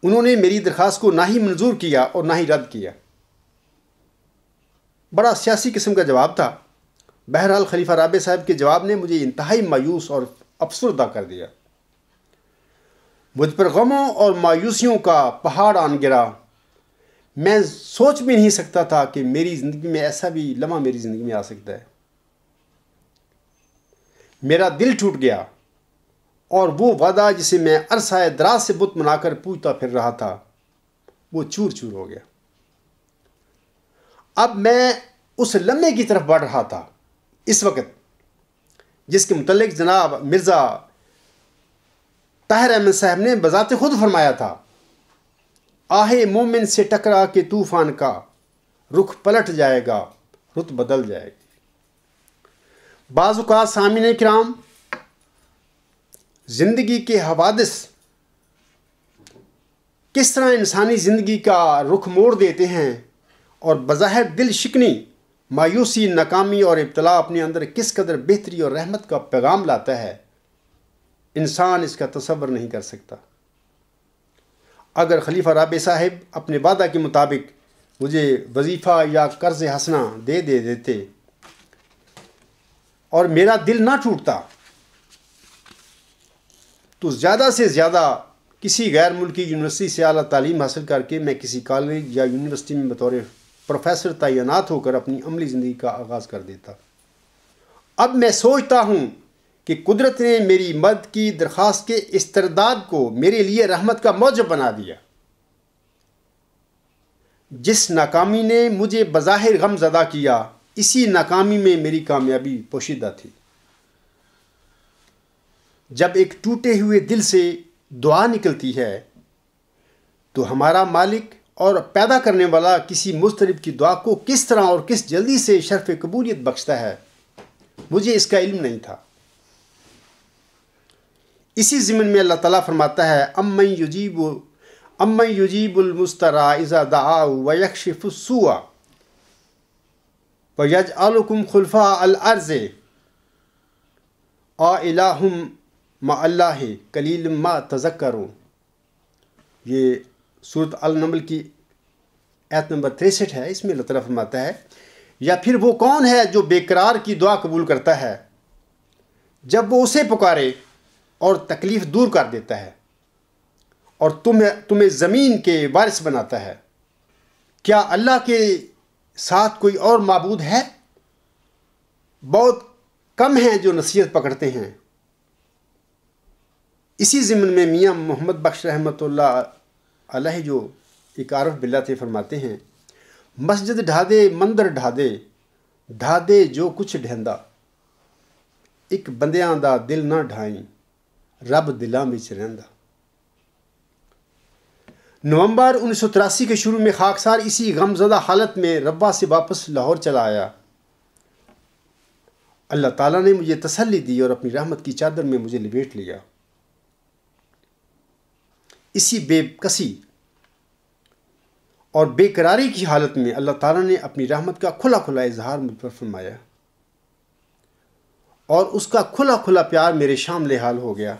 انہوں نے میری درخواست کو نہ ہی منظور کیا اور نہ ہی رد کیا. بڑا سیاسی قسم کا جواب تھا. بہرحال خلیفہ رابع صاحب کے جواب نے مجھے انتہائی مایوس اور افسردہ کر دیا. مجھ پر غموں اور مایوسیوں کا پہاڑ آن گرا. میں سوچ بھی نہیں سکتا تھا کہ میری زندگی میں ایسا بھی لمحہ میری زندگی میں آ سکتا ہے. میرا دل ٹوٹ گیا اور وہ وعدہ جسے میں عرصہ دراز سے بت منا کر پوجتا پھر رہا تھا وہ چور چور ہو گیا. اب میں اس لمحے کی طرف بڑھ رہا تھا اس وقت جس کے متعلق جناب مرزا طاہر احمد صاحب نے بذات خود فرمایا تھا، آہے مومن سے ٹکرا کے طوفان کا رخ پلٹ جائے گا، رت بدل جائے گی. بعض اوقات سامعین کرام زندگی کے حوادث کس طرح انسانی زندگی کا رخ موڑ دیتے ہیں اور بظاہر دل شکنی، مایوسی، ناکامی اور ابتلا اپنے اندر کس قدر بہتری اور رحمت کا پیغام لاتا ہے، انسان اس کا تصور نہیں کر سکتا. اگر خلیفہ رابع صاحب اپنے وعدہ کے مطابق مجھے وظیفہ یا قرض حسنہ دے دیتے اور میرا دل نہ ٹوٹتا تو زیادہ سے زیادہ کسی غیر ملکی یونیورسٹی سے اعلیٰ تعلیم حاصل کر کے میں کسی کالج یا یونیورسٹی میں بطور پروفیسر تعینات ہو کر اپنی عملی زندگی کا آغاز کر دیتا. اب میں سوچتا ہوں کہ قدرت نے میری مدد کی درخواست کے استرداد کو میرے لیے رحمت کا موجب بنا دیا. جس ناکامی نے مجھے بظاہر غم زدہ کیا اسی ناکامی میں میری کامیابی پوشیدہ تھی. جب ایک ٹوٹے ہوئے دل سے دعا نکلتی ہے تو ہمارا مالک اور پیدا کرنے والا کسی مضطرب کی دعا کو کس طرح اور کس جلدی سے شرف قبولیت بخشتا ہے، مجھے اس کا علم نہیں تھا. اسی ضمن میں اللہ تعالیٰ فرماتا ہے امن یجیب المسترا اذا دعا ویکشف السوء ویجعلکم خلفاء الارض الہ مع اللہ قلیل ما تذکرون. یہ سورۃ النمل کی آیت نمبر 63 ہے. اس میں اللہ تعالیٰ فرماتا ہے یا پھر وہ کون ہے جو بے قرار کی دعا قبول کرتا ہے جب وہ اسے پکارے اور تکلیف دور کر دیتا ہے اور تمہیں زمین کے وارث بناتا ہے. کیا اللہ کے ساتھ کوئی اور معبود ہے؟ بہت کم ہیں جو نصیحت پکڑتے ہیں۔ اسی ضمن میں میاں محمد بخش رحمۃ اللہ علیہ جو ایک عارف باللہ تھے فرماتے ہیں، مسجد ڈھا دے مندر ڈھا دے جو کچھ ڈھیندا، ایک بندیاں دا دل نہ ڈھائیں رب دلاں وچ رہندا۔ نومبر 1983 کے شروع میں خاکسار اسی غم زدہ حالت میں ربوہ سے واپس لاہور چلا آیا۔ اللہ تعالیٰ نے مجھے تسلی دی اور اپنی رحمت کی چادر میں مجھے لپیٹ لیا۔ اسی بے کسی اور بے قراری کی حالت میں اللہ تعالیٰ نے اپنی رحمت کا کھلا کھلا اظہار مجھ پر فرمایا، اور اس کا کھلا کھلا پیار میرے شامل حال ہو گیا۔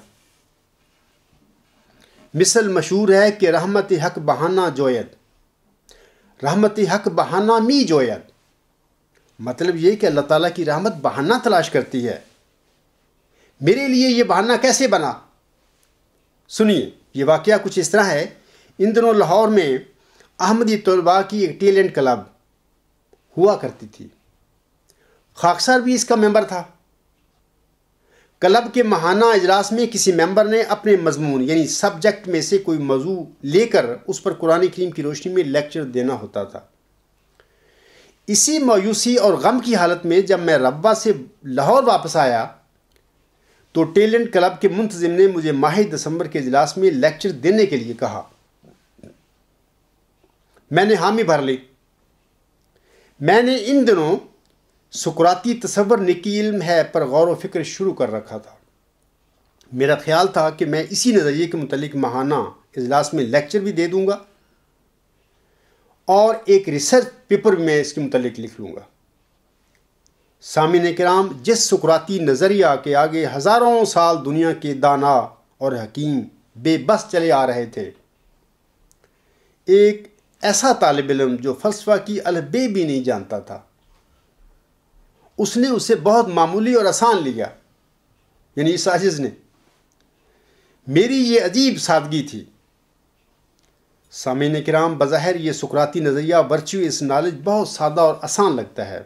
مثل مشہور ہے کہ رحمت حق بہانہ جوید، رحمت حق بہانہ می جوید۔ مطلب یہ کہ اللہ تعالیٰ کی رحمت بہانہ تلاش کرتی ہے۔ میرے لیے یہ بہانہ کیسے بنا؟ سنیے، یہ واقعہ کچھ اس طرح ہے۔ ان دنوں لاہور میں احمدی طلباء کی ایک ٹیلنٹ کلب ہوا کرتی تھی۔ خاکسار بھی اس کا ممبر تھا۔ کلب کے ماہانہ اجلاس میں کسی ممبر نے اپنے مضمون یعنی سبجیکٹ میں سے کوئی موضوع لے کر اس پر قرآن کریم کی روشنی میں لیکچر دینا ہوتا تھا۔ اسی مایوسی اور غم کی حالت میں جب میں ربوہ سے لاہور واپس آیا تو ٹیلنٹ کلب کے منتظم نے مجھے ماہ دسمبر کے اجلاس میں لیکچر دینے کے لیے کہا۔ میں نے حامی بھر لی۔ میں نے ان دنوں سقراطی تصور نیکی علم ہے پر غور و فکر شروع کر رکھا تھا۔ میرا خیال تھا کہ میں اسی نظریے کے متعلق ماہانہ اجلاس میں لیکچر بھی دے دوں گا اور ایک ریسرچ پیپر میں اس کے متعلق لکھ لوں گا۔ سامعین کرام، جس سقراطی نظریہ کے آگے ہزاروں سال دنیا کے دانا اور حکیم بے بس چلے آ رہے تھے، ایک ایسا طالب علم جو فلسفہ کی الف بھی نہیں جانتا تھا، اس نے اسے بہت معمولی اور آسان لیا، یعنی اس عاجز نے۔ میری یہ عجیب سادگی تھی۔ سامعین کرام، بظاہر یہ سقراطی نظریہ ورچوئس نالج بہت سادہ اور آسان لگتا ہے،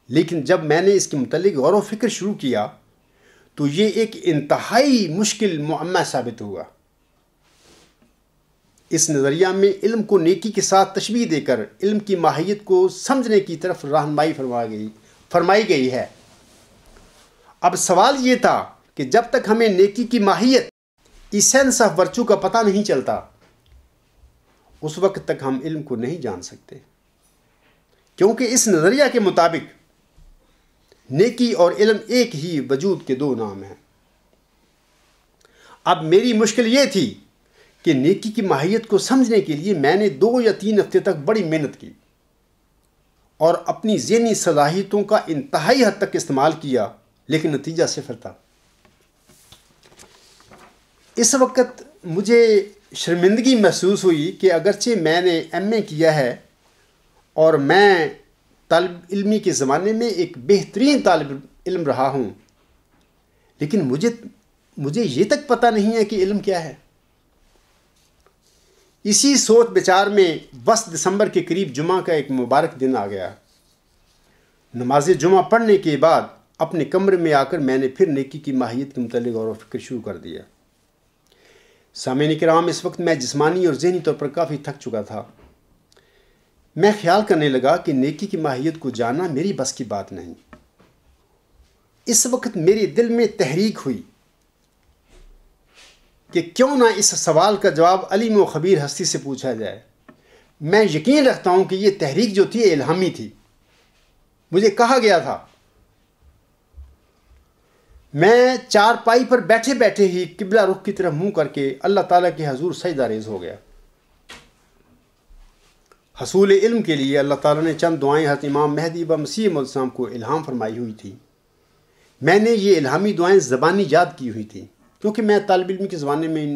لیکن جب میں نے اس کے متعلق غور و فکر شروع کیا تو یہ ایک انتہائی مشکل معمہ ثابت ہوا۔ اس نظریہ میں علم کو نیکی کے ساتھ تشبیہ دے کر علم کی ماہیت کو سمجھنے کی طرف رہنمائی فرمائی گئی ہے۔ اب سوال یہ تھا کہ جب تک ہمیں نیکی کی ماہیت ایسنس آف ورچو کا پتہ نہیں چلتا، اس وقت تک ہم علم کو نہیں جان سکتے، کیونکہ اس نظریہ کے مطابق نیکی اور علم ایک ہی وجود کے دو نام ہیں۔ اب میری مشکل یہ تھی کہ نیکی کی ماہیت کو سمجھنے کے لیے میں نے 2 یا 3 ہفتے تک بڑی محنت کی اور اپنی ذہنی صلاحیتوں کا انتہائی حد تک استعمال کیا، لیکن نتیجہ صفر تھا۔ اس وقت مجھے شرمندگی محسوس ہوئی کہ اگرچہ میں نے ایم اے کیا ہے اور میں طالب علمی کے زمانے میں ایک بہترین طالب علم رہا ہوں، لیکن مجھے یہ تک پتہ نہیں ہے کہ علم کیا ہے۔ اسی سوچ بچار میں 10 دسمبر کے قریب جمعہ کا ایک مبارک دن آ گیا۔ نماز جمعہ پڑھنے کے بعد اپنے کمرے میں آ کر میں نے پھر نیکی کی ماہیت کے متعلق غور و فکر شروع کر دیا۔ سامعین کرام، اس وقت میں جسمانی اور ذہنی طور پر کافی تھک چکا تھا۔ میں خیال کرنے لگا کہ نیکی کی ماہیت کو جاننا میری بس کی بات نہیں۔ اس وقت میرے دل میں تحریک ہوئی کہ کیوں نہ اس سوال کا جواب علیم و خبیر ہستی سے پوچھا جائے۔ میں یقین رکھتا ہوں کہ یہ تحریک جو تھی الہامی تھی۔ مجھے کہا گیا تھا۔ میں چارپائی پر بیٹھے بیٹھے ہی قبلہ رخ کی طرف منہ کر کے اللہ تعالیٰ کے حضور سجدہ ریز ہو گیا۔ حصول علم کے لیے اللہ تعالیٰ نے چند دعائیں حضرت امام مہدی و مسیح موعود السلام کو الہام فرمائی ہوئی تھی۔ میں نے یہ الہامی دعائیں زبانی یاد کی ہوئی تھیں، کیونکہ میں طالب علم کے زمانے میں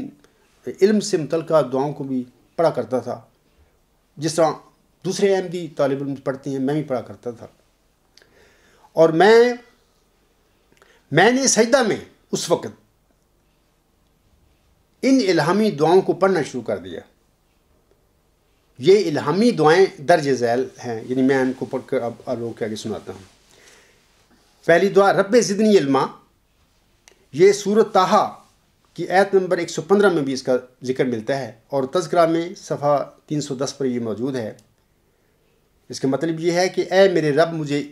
علم سے متعلقہ دعاؤں کو بھی پڑھا کرتا تھا، جس طرح دوسرے احمدی طالب علم پڑھتے ہیں، میں بھی پڑھا کرتا تھا۔ اور میں نے سجدہ میں اس وقت ان الہامی دعاؤں کو پڑھنا شروع کر دیا۔ یہ الہامی دعائیں درج ذیل ہیں، یعنی میں ان کو پڑھ کر اب آپ لوگوں کے آگے سناتا ہوں۔ پہلی دعا رب زدنی علما، یہ سورۃ طٰہٰ کی آیت نمبر 115 میں بھی اس کا ذکر ملتا ہے، اور تذکرہ میں صفحہ 310 پر یہ موجود ہے۔ اس کا مطلب یہ ہے کہ اے میرے رب مجھے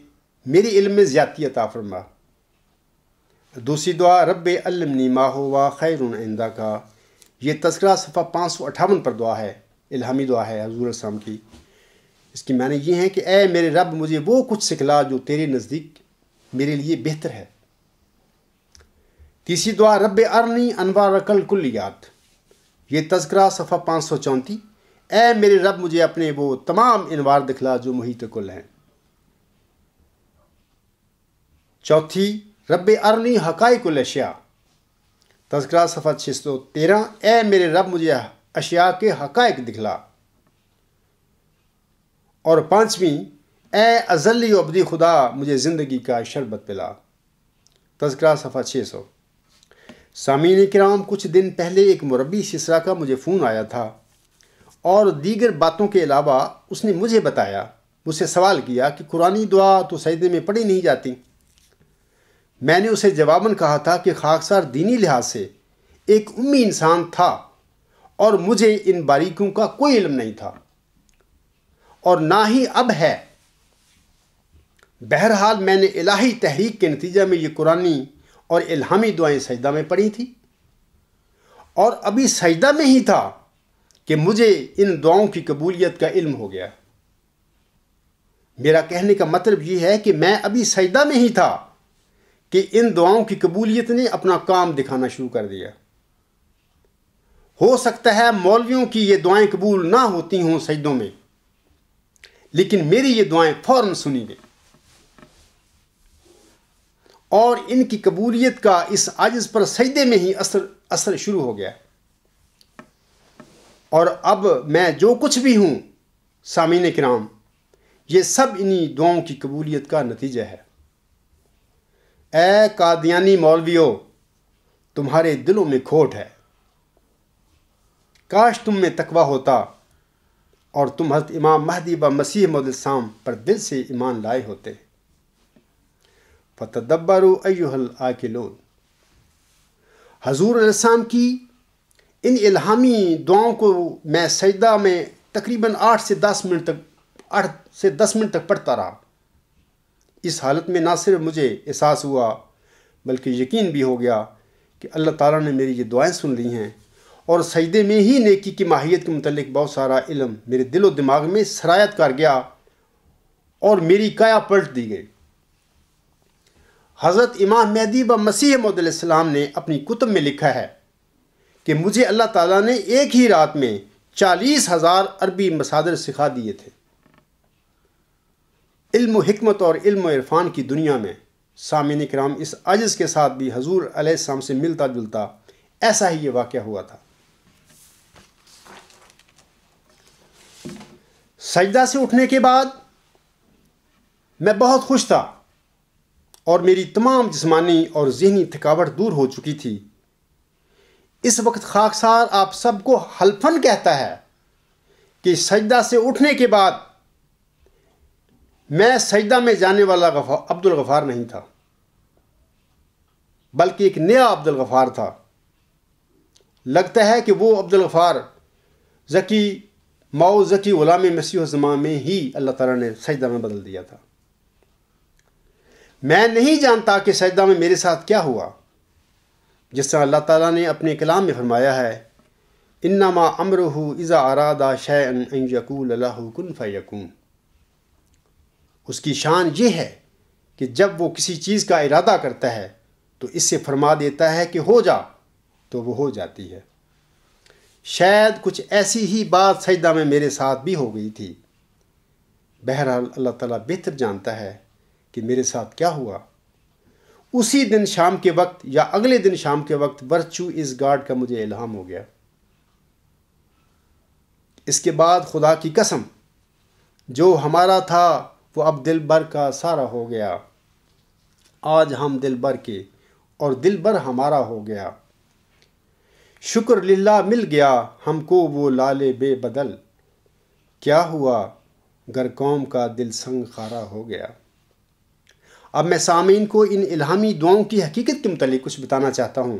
میرے علم میں زیادتی عطا فرما۔ دوسری دعا رب علمنی ما ہوا خیر عندک، یہ تذکرہ صفحہ 558 پر دعا ہے، الہامی دعا ہے حضور علیہ السلام کی۔ اس کی معنی یہ ہے کہ اے میرے رب مجھے وہ کچھ سکھلا جو تیرے نزدیک میرے لیے بہتر ہے۔ تیسری دعا رب ارنی انوارک الکلیات، یہ تذکرہ صفحہ 534، اے میرے رب مجھے اپنے وہ تمام انوار دکھلا جو محیط کل ہیں۔ چوتھی رب ارنی حقائق الاشیاء، تذکرہ صفحہ 613، اے میرے رب مجھے اشیاء کے حقائق دکھلا۔ اور پانچویں اے ازلی عبدی خدا مجھے زندگی کا شربت پلا، تذکرہ صفحہ 600۔ سامعین کرام، کچھ دن پہلے ایک مربی سسرا کا مجھے فون آیا تھا، اور دیگر باتوں کے علاوہ اس نے مجھے بتایا، مجھ سے سوال کیا کہ قرآنی دعا تو سجدے میں پڑھی نہیں جاتی۔ میں نے اسے جواباً کہا تھا کہ خاکسار دینی لحاظ سے ایک امی انسان تھا، اور مجھے ان باریکیوں کا کوئی علم نہیں تھا، اور نہ ہی اب ہے۔ بہرحال میں نے الہی تحریک کے نتیجہ میں یہ قرآنی اور الہامی دعائیں سجدہ میں پڑھی تھیں، اور ابھی سجدہ میں ہی تھا کہ مجھے ان دعاؤں کی قبولیت کا علم ہو گیا۔ میرا کہنے کا مطلب یہ ہے کہ میں ابھی سجدہ میں ہی تھا کہ ان دعاؤں کی قبولیت نے اپنا کام دکھانا شروع کر دیا۔ ہو سکتا ہے مولویوں کی یہ دعائیں قبول نہ ہوتی ہوں سجدوں میں، لیکن میری یہ دعائیں فوراً سنی گئیں، اور ان کی قبولیت کا اس عاجز پر سجدے میں ہی اثر شروع ہو گیا۔ اور اب میں جو کچھ بھی ہوں سامعین کرام، یہ سب انہی دعاؤں کی قبولیت کا نتیجہ ہے۔ اے قادیانی مولویو، تمہارے دلوں میں کھوٹ ہے، کاش تم میں تقویٰ ہوتا اور تم حضرت امام مہدی و مسیح موعود السلام پر دل سے ایمان لائے ہوتے۔ فَتَدَبَّرُوا أَيُّهَا الْعَاقِلُونَ، حضور علیہ السلام کی ان الہامی دعاؤں کو میں سجدہ میں تقریباً 8 سے 10 منٹ تک پڑھتا رہا۔ اس حالت میں نہ صرف مجھے احساس ہوا بلکہ یقین بھی ہو گیا کہ اللہ تعالیٰ نے میری یہ دعائیں سن لی ہیں، اور سجدے میں ہی نیکی کی ماہیت کے متعلق بہت سارا علم میرے دل و دماغ میں سرایت کر گیا، اور میری کایا پلٹ دی گئی۔ حضرت امام مہدی و مسیح موعود علیہ السلام نے اپنی کتب میں لکھا ہے کہ مجھے اللہ تعالیٰ نے ایک ہی رات میں 40,000 عربی مصادر سکھا دیے تھے۔ علم و حکمت اور علم و عرفان کی دنیا میں سامعین کرام، اس عجز کے ساتھ بھی حضور علیہ السلام سے ملتا جلتا ایسا ہی یہ واقعہ ہوا تھا۔ سجدہ سے اٹھنے کے بعد میں بہت خوش تھا، اور میری تمام جسمانی اور ذہنی تھکاوٹ دور ہو چکی تھی۔ اس وقت خاکسار آپ سب کو حلفاً کہتا ہے کہ سجدہ سے اٹھنے کے بعد میں سجدہ میں جانے والا عبد الغفار نہیں تھا، بلکہ ایک نیا عبد الغفار تھا۔ لگتا ہے کہ وہ عبد الغفار ذکی ماؤ ذکی غلام مسیح الزمان میں ہی اللہ تعالیٰ نے سجدہ میں بدل دیا تھا۔ میں نہیں جانتا کہ سجدہ میں میرے ساتھ کیا ہوا، جس طرح اللہ تعالیٰ نے اپنے کلام میں فرمایا ہے، انما امرہ اذا اراد شیئا ان یقول لہ کن فیکون۔ اس کی شان یہ ہے کہ جب وہ کسی چیز کا ارادہ کرتا ہے تو اس سے فرما دیتا ہے کہ ہو جا، تو وہ ہو جاتی ہے۔ شاید کچھ ایسی ہی بات سجدہ میں میرے ساتھ بھی ہو گئی تھی۔ بہرحال اللہ تعالیٰ بہتر جانتا ہے کہ میرے ساتھ کیا ہوا۔ اسی دن شام کے وقت یا اگلے دن شام کے وقت ورچو از گاڈ کا مجھے الہام ہو گیا۔ اس کے بعد خدا کی قسم، جو ہمارا تھا وہ اب دل بھر کا سارا ہو گیا۔ آج ہم دل بھر کے اور دل بھر ہمارا ہو گیا۔ شکر للہ مل گیا ہم کو وہ لالے بے بدل، کیا ہوا گر قوم کا دل سنگ خارا ہو گیا۔ اب میں سامعین کو ان الہامی دعاؤں کی حقیقت کے متعلق کچھ بتانا چاہتا ہوں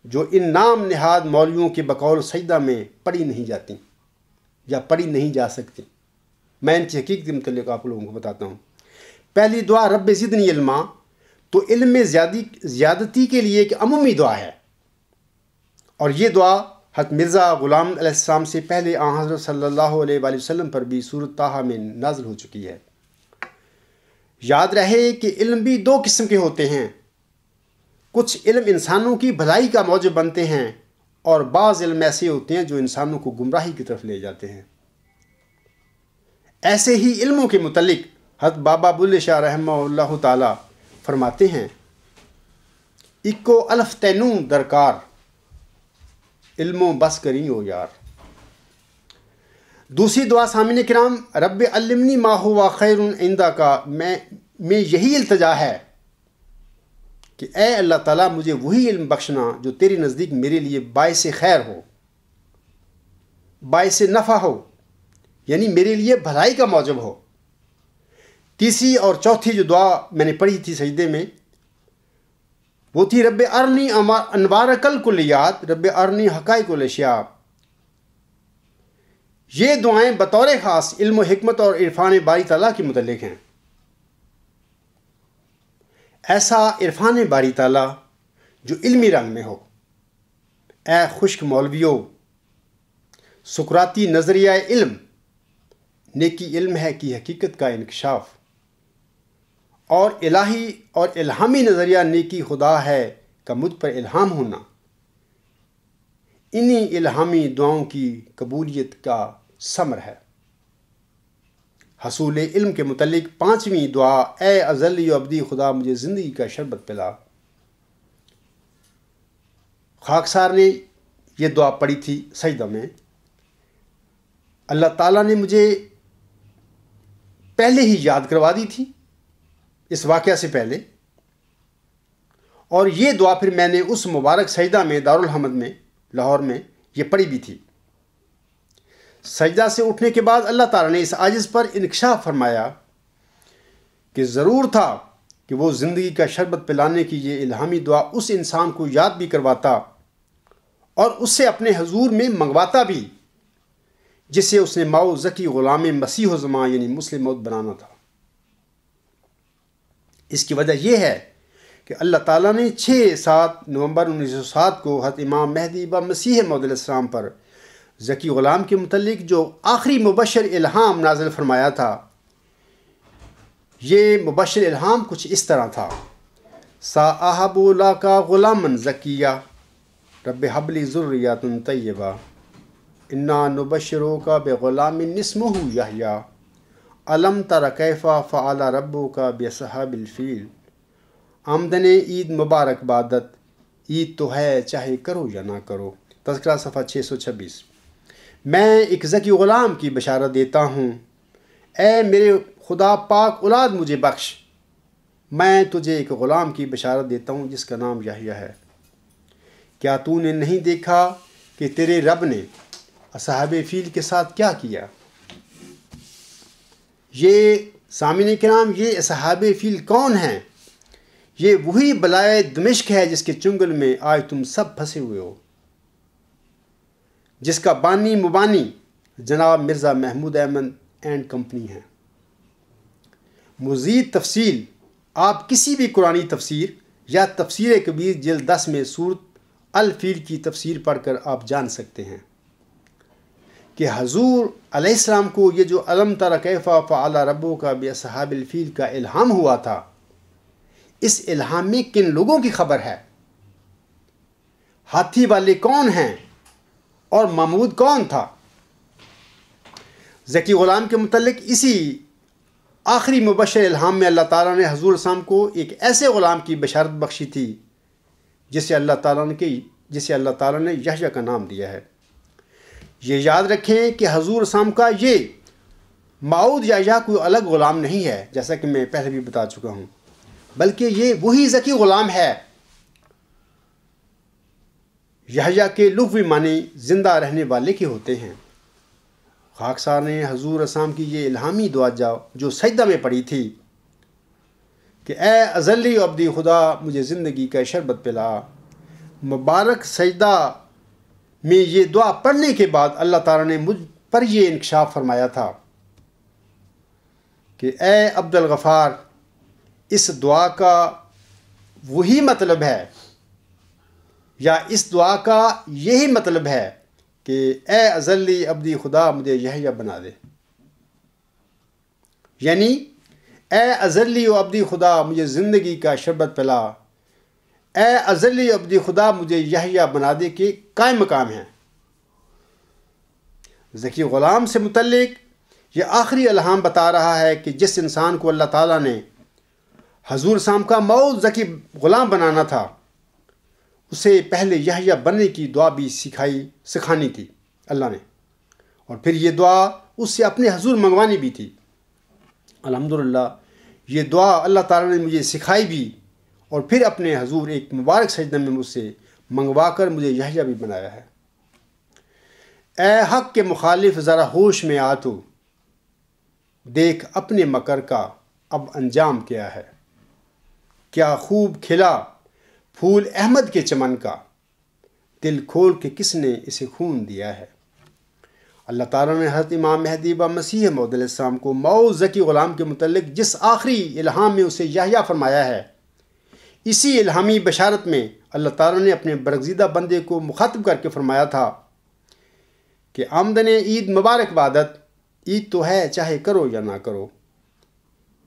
جو ان نام نہاد مولویوں کے بقول سجدہ میں پڑھی نہیں جاتی یا پڑھی نہیں جا سکتی۔ میں ان کی حقیقت کے متعلق آپ لوگوں کو بتاتا ہوں۔ پہلی دعا رب زدنی علما، تو علم میں زیادتی کے لیے ایک عمومی دعا ہے، اور یہ دعا حضرت مرزا غلام علیہ السلام سے پہلے آن حضرت صلی اللہ علیہ وآلہ وسلم پر بھی سورۃ طٰہٰ میں نازل ہو چکی ہے۔ یاد رہے کہ علم بھی دو قسم کے ہوتے ہیں، کچھ علم انسانوں کی بھلائی کا موجب بنتے ہیں اور بعض علم ایسے ہوتے ہیں جو انسانوں کو گمراہی کی طرف لے جاتے ہیں۔ ایسے ہی علموں کے متعلق حضرت بابا بلے شاہ رحمہ اللہ تعالی فرماتے ہیں، اکو الف تینوں درکار، علموں بس کریں او یار۔ دوسری دعا سامعین کرام، رب علمنی ما ہوا خیر عندک کا میں یہی التجا ہے کہ اے اللہ تعالیٰ مجھے وہی علم بخشنا جو تیرے نزدیک میرے لیے باعث خیر ہو، باعث نفع ہو، یعنی میرے لیے بھلائی کا موجب ہو۔ تیسری اور چوتھی جو دعا میں نے پڑھی تھی سجدے میں وہ تھی رب ارنی انوار الکلیات، رب ارنی حقائق الاشیاء۔ یہ دعائیں بطور خاص علم و حکمت اور عرفان باری تعالیٰ کے متعلق ہیں۔ ایسا عرفان باری تعالیٰ جو علمی رنگ میں ہو۔ اے خشک مولویوں، سقراطی نظریہ علم نیکی علم ہے کی حقیقت کا انکشاف، اور الہی اور الہامی نظریہ نیکی خدا ہے کا مجھ پر الہام ہونا، انہی الہامی دعاؤں کی قبولیت کا ثمر ہے۔ حصول علم کے متعلق پانچویں دعا، اے ازلی و ابدی خدا مجھے زندگی کا شربت پلا۔ خاکسار نے یہ دعا پڑھی تھی سجدہ میں۔ اللہ تعالیٰ نے مجھے پہلے ہی یاد کروا دی تھی اس واقعہ سے پہلے، اور یہ دعا پھر میں نے اس مبارک سجدہ میں دارالحمد میں لاہور میں یہ پڑھی بھی تھی۔ سجدہ سے اٹھنے کے بعد اللہ تعالیٰ نے اس عاجز پر انکشاف فرمایا کہ ضرور تھا کہ وہ زندگی کا شربت پلانے کی یہ الہامی دعا اس انسان کو یاد بھی کرواتا اور اس سے اپنے حضور میں منگواتا بھی جسے اس نے ماؤ ذکی غلام مسیح و زماں یعنی مسلم موعود بنانا تھا۔ اس کی وجہ یہ ہے کہ اللہ تعالیٰ نے 6-7 نومبر 1907 کو حضرت امام مہدی و مسیح موعود علیہ السلام پر ذکی غلام کے متعلق جو آخری مبشر الہام نازل فرمایا تھا، یہ مبشر الہام کچھ اس طرح تھا، سا احب لاکا غلامن ذکیہ رب حبلی ذریات طیبہ انا نبشروکا بغلام اسمہ یحییٰ علم تر کیف فعل ربک باصحاب الفیل۔ آمدن عید مبارک بادت، عید تو ہے چاہے کرو یا نہ کرو۔ تذکرہ صفحہ 626۔ میں ایک ذکی غلام کی بشارت دیتا ہوں، اے میرے خدا پاک اولاد مجھے بخش، میں تجھے ایک غلام کی بشارت دیتا ہوں جس کا نام یحییٰ ہے۔ کیا تو نے نہیں دیکھا کہ تیرے رب نے اصحاب فیل کے ساتھ کیا کیا؟ یہ سامعین کرام، یہ اصحاب فیل کون ہیں؟ یہ وہی بلائے دمشق ہے جس کے چنگل میں آج تم سب پھنسے ہوئے ہو، جس کا بانی مبانی جناب مرزا محمود احمد اینڈ کمپنی ہے۔ مزید تفصیل آپ کسی بھی قرآنی تفسیر یا تفسیر کبیر جلد 10 میں سورۃ الفیل کی تفسیر پڑھ کر آپ جان سکتے ہیں کہ حضور علیہ السلام کو یہ جو علم تر کیف فعل ربک باصحاب الفیل کا الہام ہوا تھا، اس الہام میں کن لوگوں کی خبر ہے، ہاتھی والے کون ہیں اور محمود کون تھا؟ ذکی غلام کے متعلق اسی آخری مبشر الہام میں اللہ تعالیٰ نے حضور السلام کو ایک ایسے غلام کی بشارت بخشی تھی جسے اللہ تعالیٰ نے یحییٰ کا نام دیا ہے۔ یہ یاد رکھیں کہ حضور السلام کا یہ موعود یحییٰ کوئی الگ غلام نہیں ہے، جیسا کہ میں پہلے بھی بتا چکا ہوں، بلکہ یہ وہی ذکی غلام ہے۔ یحییٰ کے لغوی معنی زندہ رہنے والے کے ہوتے ہیں۔ خاکسار نے حضور اسلام کی یہ الہامی دعا جو سجدہ میں پڑھی تھی کہ اے ازلی ابدی خدا مجھے زندگی کا شربت پلا، مبارک سجدہ میں یہ دعا پڑھنے کے بعد اللہ تعالیٰ نے مجھ پر یہ انکشاف فرمایا تھا کہ اے عبد الغفار، اس دعا کا وہی مطلب ہے یا اس دعا کا یہی مطلب ہے کہ اے ازلی ابدی خدا مجھے یحییٰ بنا دے، یعنی اے ازلی و ابدی خدا مجھے زندگی کا شربت پلا، اے ازلی ابدی خدا مجھے یحییٰ بنا دے کے قائم مقام ہیں۔ ذکی غلام سے متعلق یہ آخری الہام بتا رہا ہے کہ جس انسان کو اللہ تعالیٰ نے حضور اسلام کا موعود ذکی غلام بنانا تھا، اسے پہلے یحییٰ بننے کی دعا بھی سکھانی تھی اللہ نے، اور پھر یہ دعا اس سے اپنے حضور منگوانی بھی تھی۔ الحمدللہ یہ دعا اللہ تعالیٰ نے مجھے سکھائی بھی، اور پھر اپنے حضور ایک مبارک سجدہ میں مجھ سے منگوا کر مجھے یحییٰ بھی بنایا ہے۔ اے حق کے مخالف ذرا ہوش میں آ تو، دیکھ اپنے مکر کا اب انجام کیا ہے، کیا خوب کھلا پھول احمد کے چمن کا، دل کھول کے کس نے اسے خون دیا ہے۔ اللہ تعالیٰ نے حضرت امام مہدی و مسیح موعود علیہ السلام کو موعود ذکی غلام کے متعلق جس آخری الہام میں اسے یحییٰ فرمایا ہے، اسی الہامی بشارت میں اللہ تعالیٰ نے اپنے برگزیدہ بندے کو مخاطب کر کے فرمایا تھا کہ آمدن عید مبارک وعدت، عید تو ہے چاہے کرو یا نہ کرو،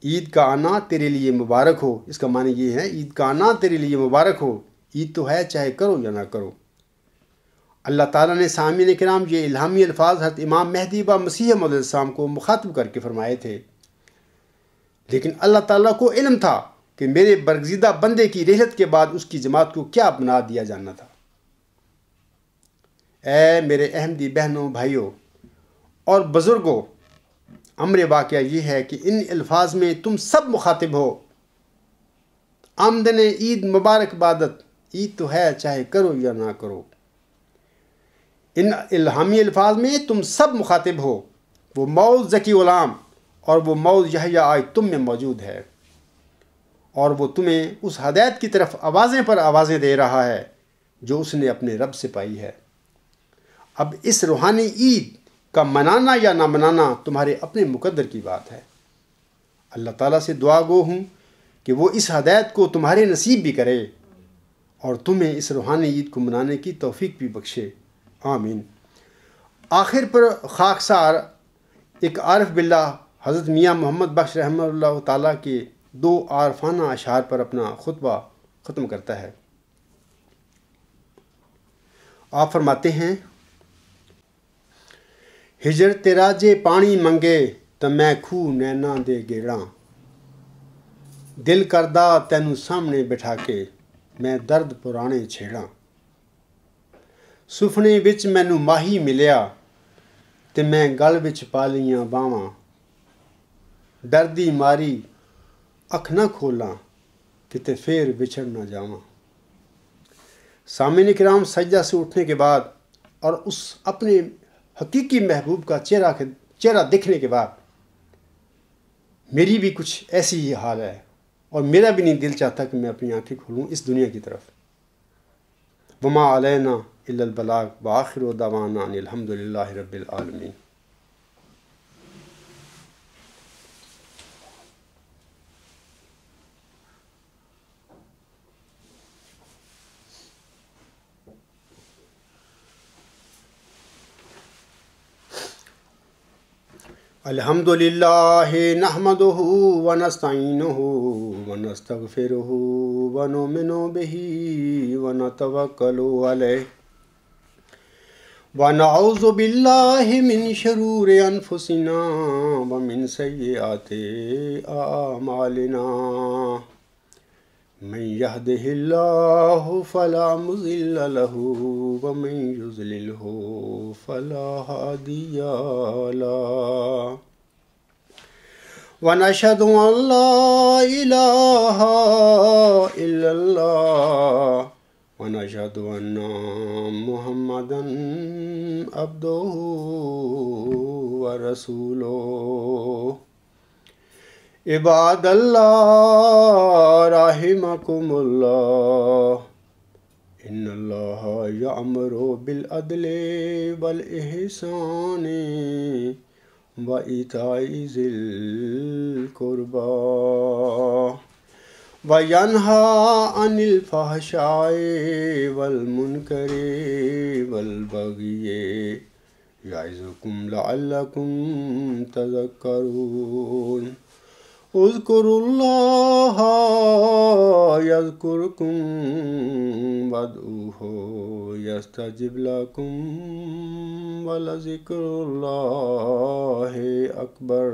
عید کا آنا تیرے لیے مبارک ہو۔ اس کا معنی یہ ہے عید کا آنا تیرے لیے مبارک ہو، عید تو ہے چاہے کرو یا نہ کرو۔ اللہ تعالیٰ نے سامعین کرام یہ الہامی الفاظ حضرت امام مہدی و مسیح موعود علیہ السلام کو مخاطب کر کے فرمائے تھے، لیکن اللہ تعالیٰ کو علم تھا کہ میرے برگزیدہ بندے کی رحلت کے بعد اس کی جماعت کو کیا بنا دیا جانا تھا۔ اے میرے احمدی بہنوں، بھائیوں اور بزرگوں، امر واقعہ یہ ہے کہ ان الفاظ میں تم سب مخاطب ہو۔ آمدن عید مبارک وعدت، عید تو ہے چاہے کرو یا نہ کرو۔ ان الہامی الفاظ میں تم سب مخاطب ہو، وہ موعود ذکی غلام اور وہ موعود یحییٰ آج تم میں موجود ہے، اور وہ تمہیں اس ہدایت کی طرف آوازیں پر آوازیں دے رہا ہے جو اس نے اپنے رب سے پائی ہے۔ اب اس روحانی عید کا منانا یا نہ منانا تمہارے اپنے مقدر کی بات ہے۔ اللہ تعالیٰ سے دعا گو ہوں کہ وہ اس ہدایت کو تمہارے نصیب بھی کرے اور تمہیں اس روحانی عید کو منانے کی توفیق بھی بخشے، آمین۔ آخر پر خاکسار ایک عارف باللہ حضرت میاں محمد بخش رحمہ اللہ تعالیٰ کے 2 عارفانہ اشعار پر اپنا خطبہ ختم کرتا ہے۔ آپ فرماتے ہیں، ہجر تیرا جے پانی منگے تو میں کھو نینا دے گیڑاں، دل کردہ تینوں سامنے بٹھا کے میں درد پرانے چھیڑاں، سفنے وچ مینوں ماہی ملیا تے میں گل وچ پا لیاں باواں، ڈردی ماری اکھ نہ کھولاں کتے پھر بچھڑ نہ جاواں۔ سامعین کرام، سجدہ سے اٹھنے کے بعد اور اس اپنے حقیقی محبوب کا چہرہ دیکھنے کے بعد میری بھی کچھ ایسی ہی حال ہے، اور میرا بھی نہیں دل چاہتا کہ میں اپنی آنکھیں کھولوں اس دنیا کی طرف۔ وما علینا الا البلاغ وآخر دعوانا ان الحمد للہ رب العالمین۔ الحمد للہ نحمدہ ونستعینہ ونستغفرہ ونؤمن بہ ونتوکل علیہ ونعوذ باللہ من شرور انفسنا ومن سیئات اعمالنا، من یہدہ اللہ فلا مضل لہ ومن یضللہ فلا ہادی لہ، ونشہد ان لا الہ الا اللہ ونشهد أن محمدا عبده ورسوله عباد الله رحمكم الله إن الله يأمر بالعدل والإحسان وإيتاء ذي القربى وينهى عن الفحشاء والمنكر والبغي يعظكم لعلكم تذكرون اذكروا الله يذكركم وادعوه يستجب لكم ولذكر الله أكبر